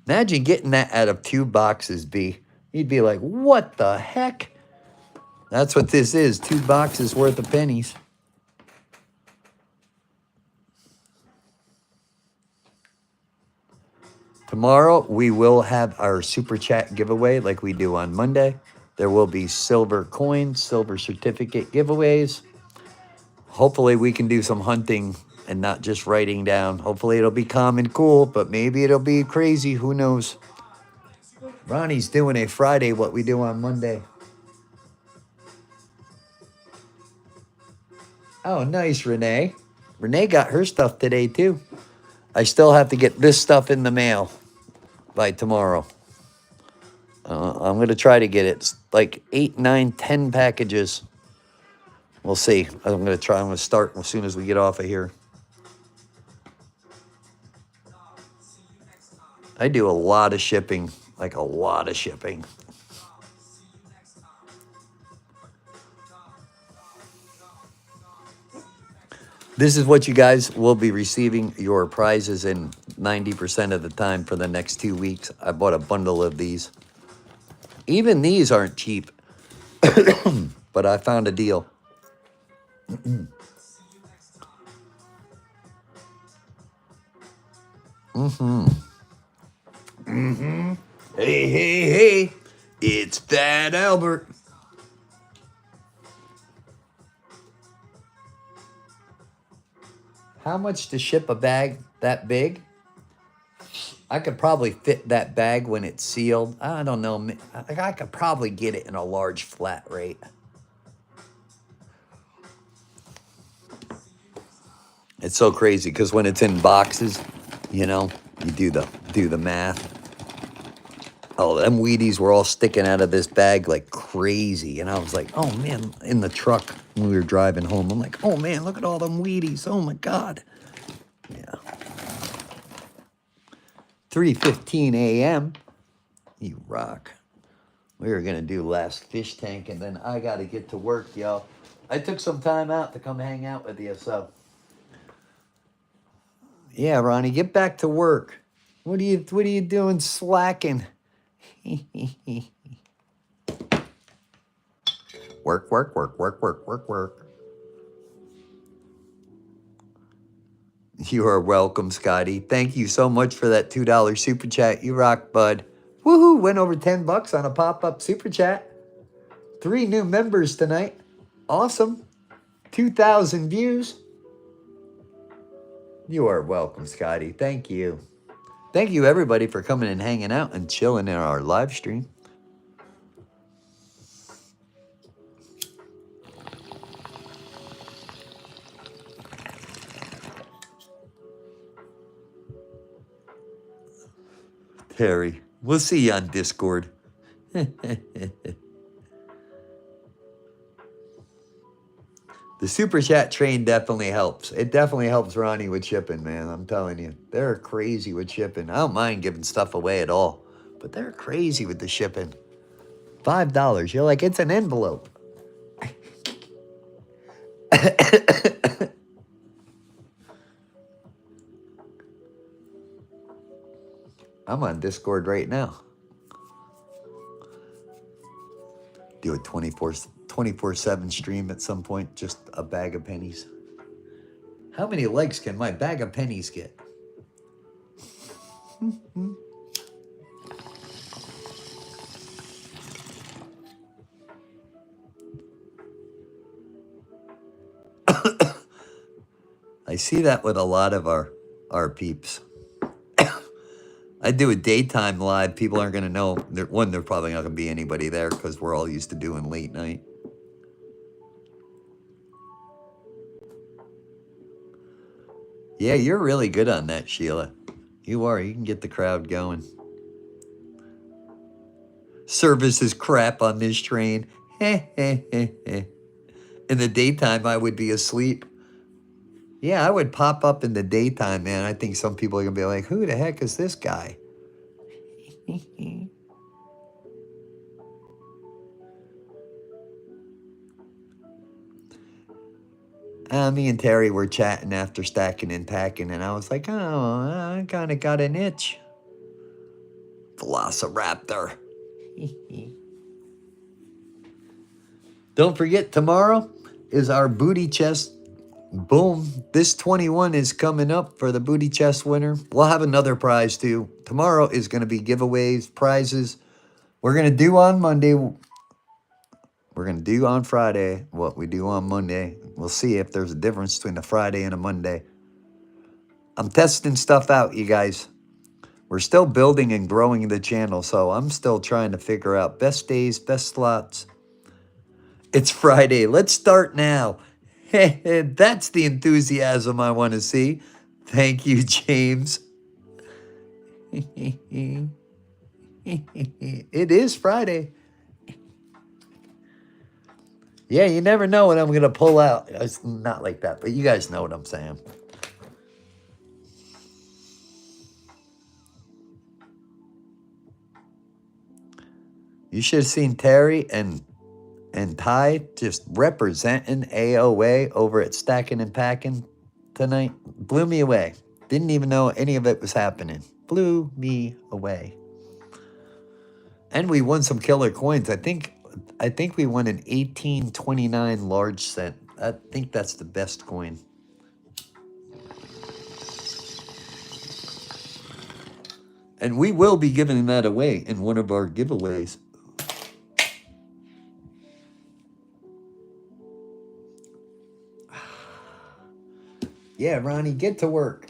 Imagine getting that out of 2 boxes, B. You'd be like, what the heck? That's what this is, 2 boxes worth of pennies. Tomorrow, we will have our Super Chat giveaway like we do on Monday. There will be silver coins, silver certificate giveaways. Hopefully, we can do some hunting and not just writing down. Hopefully, it'll be calm and cool, but maybe it'll be crazy. Who knows? Ronnie's doing a Friday what we do on Monday. Oh, nice, Renee. Renee got her stuff today, too. I still have to get this stuff in the mail by tomorrow. I'm going to try to get it. It's like 8, 9, 10 packages. We'll see. I'm going to try. I'm going to start as soon as we get off of here. I do a lot of shipping, like a lot of shipping. This is what you guys will be receiving your prizes in 90% of the time for the next 2 weeks. I bought a bundle of these. Even these aren't cheap, but I found a deal. Hey, hey, hey, it's Fat Albert. How much to ship a bag that big? I could probably fit that bag when it's sealed. I don't know. I could probably get it in a large flat rate. It's so crazy because when it's in boxes, you know, you do the math. Oh, them Wheaties were all sticking out of this bag like crazy. And I was like, oh, man, in the truck when we were driving home. I'm like, oh, man, look at all them Wheaties. Oh, my God. Yeah. 3:15 a.m. You rock. We were going to do last fish tank, and then I got to get to work, y'all. I took some time out to come hang out with you, so. Yeah, Ronnie, get back to work. What are you doing slacking? Work, work, work, work, work, work, work. You are welcome, Scotty. Thank you so much for that $2 super chat. You rock, bud. Woohoo! Went over $10 on a pop-up super chat. 3 new members tonight. Awesome. 2,000 views. You are welcome, Scotty. Thank you. Thank you, everybody, for coming and hanging out and chilling in our live stream. Terry, we'll see you on Discord. The super chat train definitely helps. It definitely helps Ronnie with shipping, man. I'm telling you. They're crazy with shipping. I don't mind giving stuff away at all, but they're crazy with the shipping. $5. You're like, it's an envelope. I'm on Discord right now. Do a 24/7 stream at some point. Just a bag of pennies. How many likes can my bag of pennies get? I see that with a lot of our peeps. I do a daytime live. People aren't going to know. One, there's probably not going to be anybody there because we're all used to doing late night. Yeah, you're really good on that, Sheila. You are. You can get the crowd going. Service is crap on this train. In the daytime, I would be asleep. Yeah, I would pop up in the daytime, man. I think some people are going to be like, who the heck is this guy? Me and Terry were chatting after stacking and packing, and I was like, oh, I kind of got an itch. Velociraptor. Don't forget, tomorrow is our booty chest Boom. This 21 is coming up for the booty chest winner. We'll have another prize too. Tomorrow is going to be giveaways, prizes. We're going to do on Monday. We're going to do on Friday what we do on Monday. We'll see if there's a difference between a Friday and a Monday. I'm testing stuff out, you guys. We're still building and growing the channel, so I'm still trying to figure out best days, best slots. It's Friday. Let's start now. That's the enthusiasm I want to see. Thank you, James. It is Friday. Yeah, you never know what I'm going to pull out. It's not like that, but you guys know what I'm saying. You should have seen Terry and Ty just representing AOA over at Stacking and Packing tonight. Blew me away. Didn't even know any of it was happening. Blew me away. And we won some killer coins. I think we won an 1829 large cent. I think that's the best coin. And we will be giving that away in one of our giveaways. Yeah, Ronnie, get to work.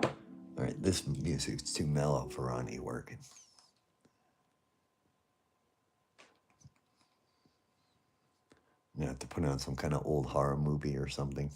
All right, this music's too mellow for Ronnie working. I'm going to have to put on some kind of old horror movie or something.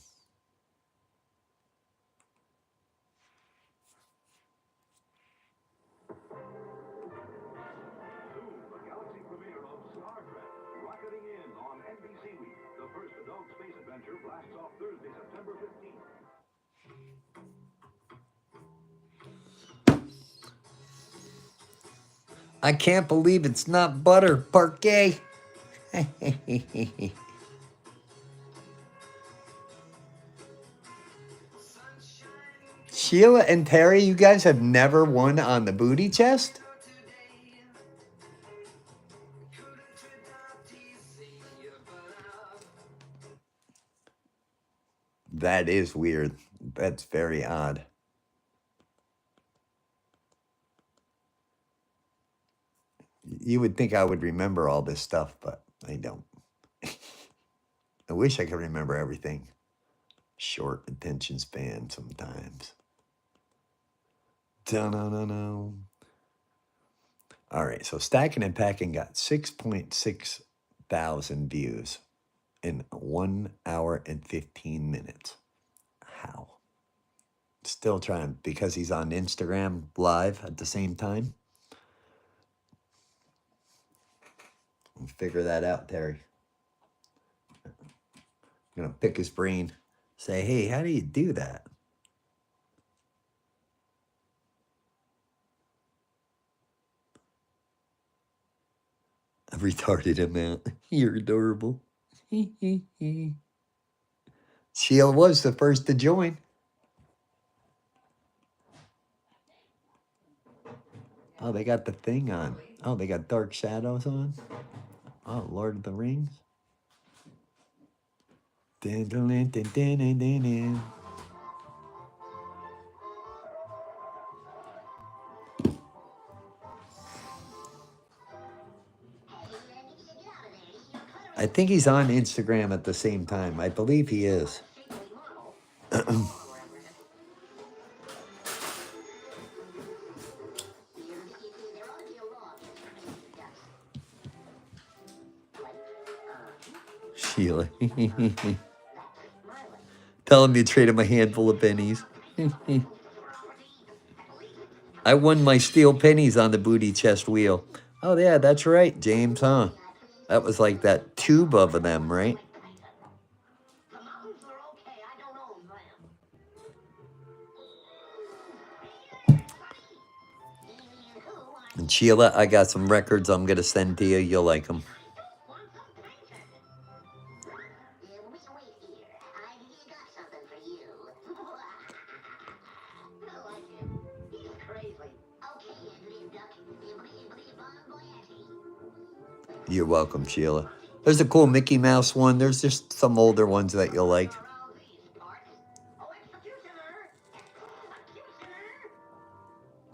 I can't believe it's not butter, Parquet. Sheila and Terry, you guys have never won on the booty chest? That is weird. That's very odd. You would think I would remember all this stuff, but I don't. I wish I could remember everything. Short attention span sometimes. Da-na-na-na. All right, so Stacking and Packing got 6.6 thousand views in 1 hour and 15 minutes. How? Still trying, because he's on Instagram live at the same time. We'll figure that out, Terry. I'm going to pick his brain. Say, hey, how do you do that? I retarded him out. You're adorable. Sheila was the first to join. Oh, they got the thing on. Oh, they got Dark Shadows on. Oh, Lord of the Rings. Dun, dun, dun, dun, dun, dun, dun, dun. I think he's on Instagram at the same time. I believe he is. Sheila. Tell him you traded him a handful of pennies. I won my steel pennies on the booty chest wheel. Oh, yeah, that's right, James, huh? That was like that tube of them, right? And Sheila, I got some records I'm going to send to you. You'll like them. You're welcome, Sheila. There's a cool Mickey Mouse one. There's just some older ones that you'll like.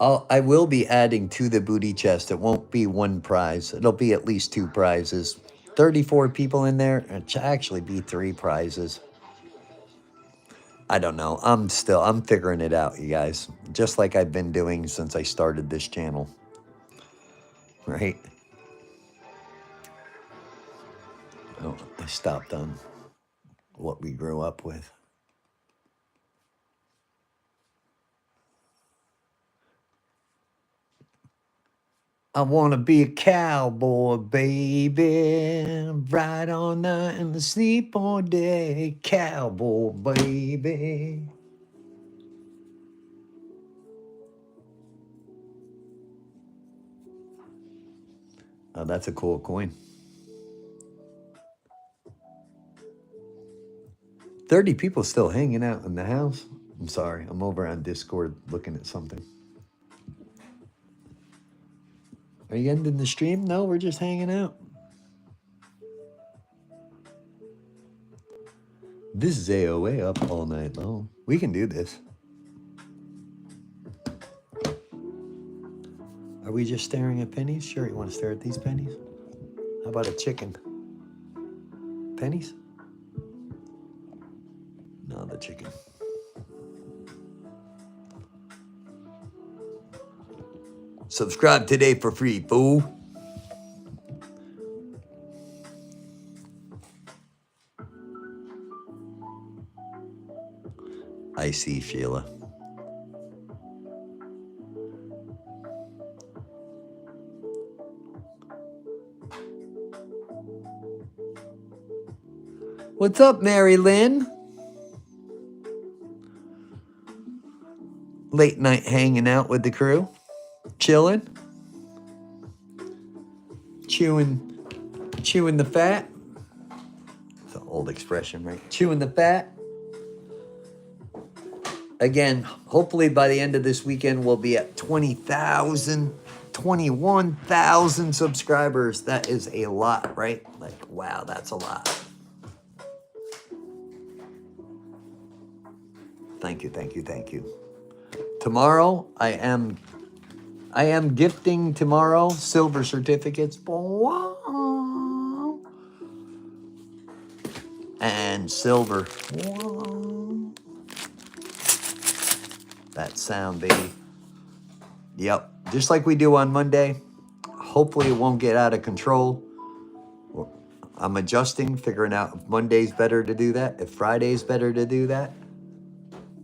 I will be adding to the booty chest. It won't be one prize. It'll be at least 2 prizes. 34 people in there. It should actually be 3 prizes. I don't know. I'm figuring it out, you guys. Just like I've been doing since I started this channel. Right? Oh, I stopped on what we grew up with. I want to be a cowboy, baby. Ride all night and sleep all day. Cowboy, baby. Oh, that's a cool coin. 30 people still hanging out in the house. I'm sorry. I'm over on Discord looking at something. Are you ending the stream? No, we're just hanging out. This is AOA up all night long. We can do this. Are we just staring at pennies? Sure, you want to stare at these pennies? How about a chicken? Pennies? No, the chicken. Subscribe today for free, fool. I see, Sheila. What's up, Mary Lynn? Late night hanging out with the crew. Chilling. Chewing the fat. It's an old expression, right? Chewing the fat. Again, hopefully by the end of this weekend, we'll be at 20,000, 21,000 subscribers. That is a lot, right? Like, wow, that's a lot. Thank you, thank you, thank you. Tomorrow, I am gifting tomorrow silver certificates. And silver. That sound, baby. Yep. Just like we do on Monday. Hopefully it won't get out of control. I'm adjusting, figuring out if Monday's better to do that, if Friday's better to do that.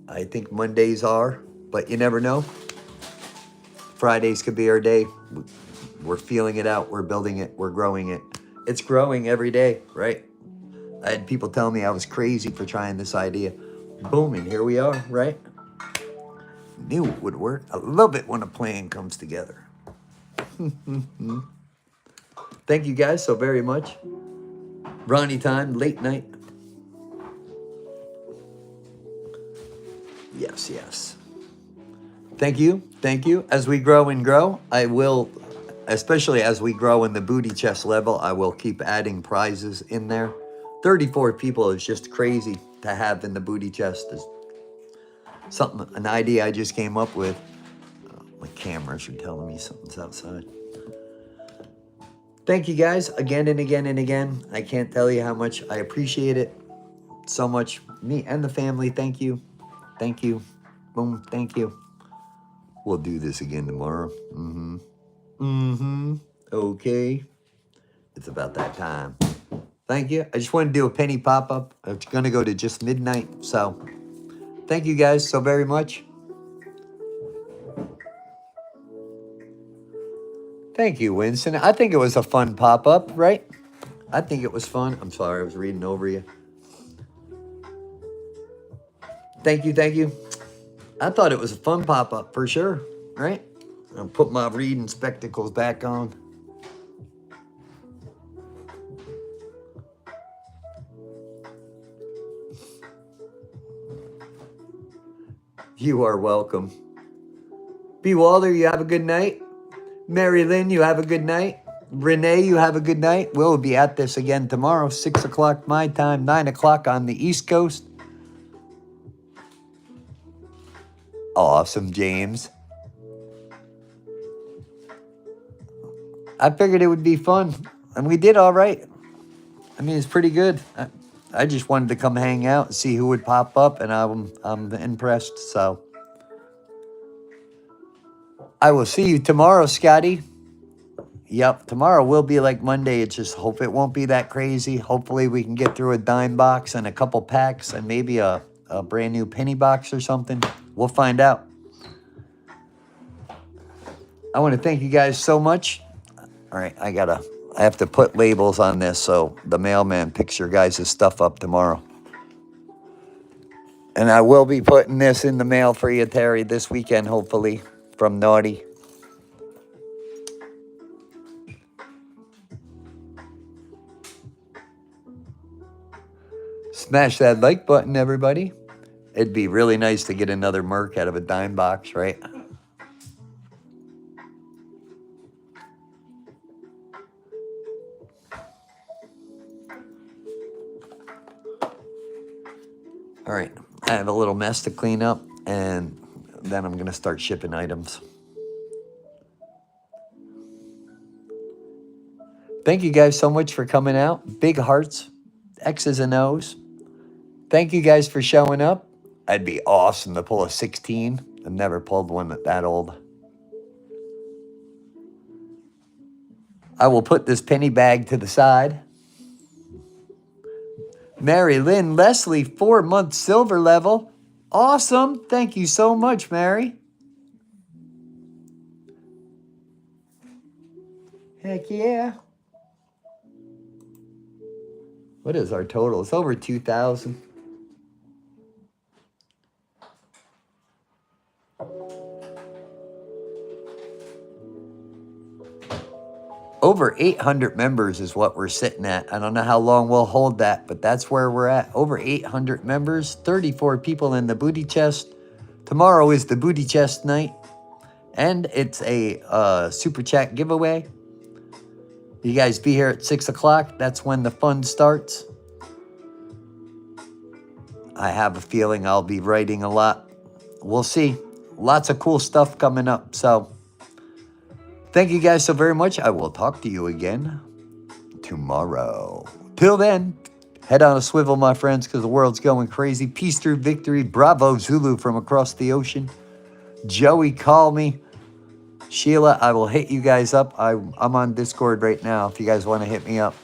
I think Mondays are, but you never know. Fridays could be our day. We're feeling it out. We're building it. We're growing it. It's growing every day, right? I had people tell me I was crazy for trying this idea. Boom, and here we are, right? Knew it would work. I love it when a plan comes together. Thank you guys so very much. Ronnie time, late night. Yes, yes. Thank you. Thank you. As we grow and grow, I will, especially as we grow in the booty chest level, I will keep adding prizes in there. 34 people is just crazy to have in the booty chest. Is something, an idea I just came up with. My cameras are telling me something's outside. Thank you guys again and again and again. I can't tell you how much I appreciate it so much. Me and the family, thank you. Thank you. Boom, thank you. We'll do this again tomorrow. Okay. It's about that time. Thank you. I just wanted to do a penny pop-up. It's going to go to just midnight. So, thank you guys so very much. Thank you, Winston. I think it was a fun pop-up, right? I think it was fun. I'm sorry, I was reading over you. Thank you, thank you. I thought it was a fun pop-up for sure, right? I'll put my reading spectacles back on. You are welcome. B. Walter, you have a good night. Mary Lynn, you have a good night. Renee, you have a good night. We'll be at this again tomorrow, 6 o'clock my time, 9 o'clock on the East Coast. Awesome, James. I figured it would be fun, and we did all right. I mean, it's pretty good. I just wanted to come hang out and see who would pop up, and I'm impressed. So I will see you tomorrow, Scotty. Yep, tomorrow will be like Monday. It's just hope it won't be that crazy. Hopefully we can get through a dime box and a couple packs and maybe a brand new penny box or something. We'll find out. I want to thank you guys so much. All right, I have to put labels on this so the mailman picks your guys' stuff up tomorrow. And I will be putting this in the mail for you, Terry, this weekend, hopefully, from Naughty. Smash that like button, everybody. It'd be really nice to get another Merc out of a dime box, right? All right, I have a little mess to clean up, and then I'm going to start shipping items. Thank you guys so much for coming out. Big hearts, X's and O's. Thank you guys for showing up. It'd be awesome to pull a 16. I've never pulled one that old. I will put this penny bag to the side. Mary Lynn Leslie, 4-month silver level. Awesome. Thank you so much, Mary. Heck yeah. What is our total? It's over 2,000. Over 800 members is what we're sitting at. I don't know how long we'll hold that, but that's where we're at. Over 800 members, 34 people in the booty chest. Tomorrow is the booty chest night, and it's a super chat giveaway. You guys be here at 6 o'clock. That's when the fun starts. I have a feeling I'll be writing a lot. We'll see. Lots of cool stuff coming up, so thank you guys so very much. I will talk to you again tomorrow. Till then, head on a swivel, my friends, because the world's going crazy. Peace through victory. Bravo, Zulu from across the ocean. Joey, call me. Sheila, I will hit you guys up. I'm on Discord right now if you guys want to hit me up.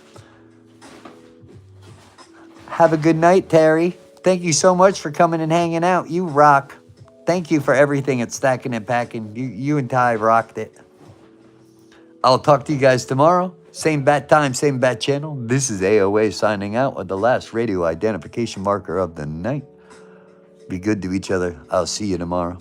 Have a good night, Terry. Thank you so much for coming and hanging out. You rock. Thank you for everything at Stacking and Packing. You and Ty rocked it. I'll talk to you guys tomorrow. Same bat time, same bat channel. This is AOA signing out with the last radio identification marker of the night. Be good to each other. I'll see you tomorrow.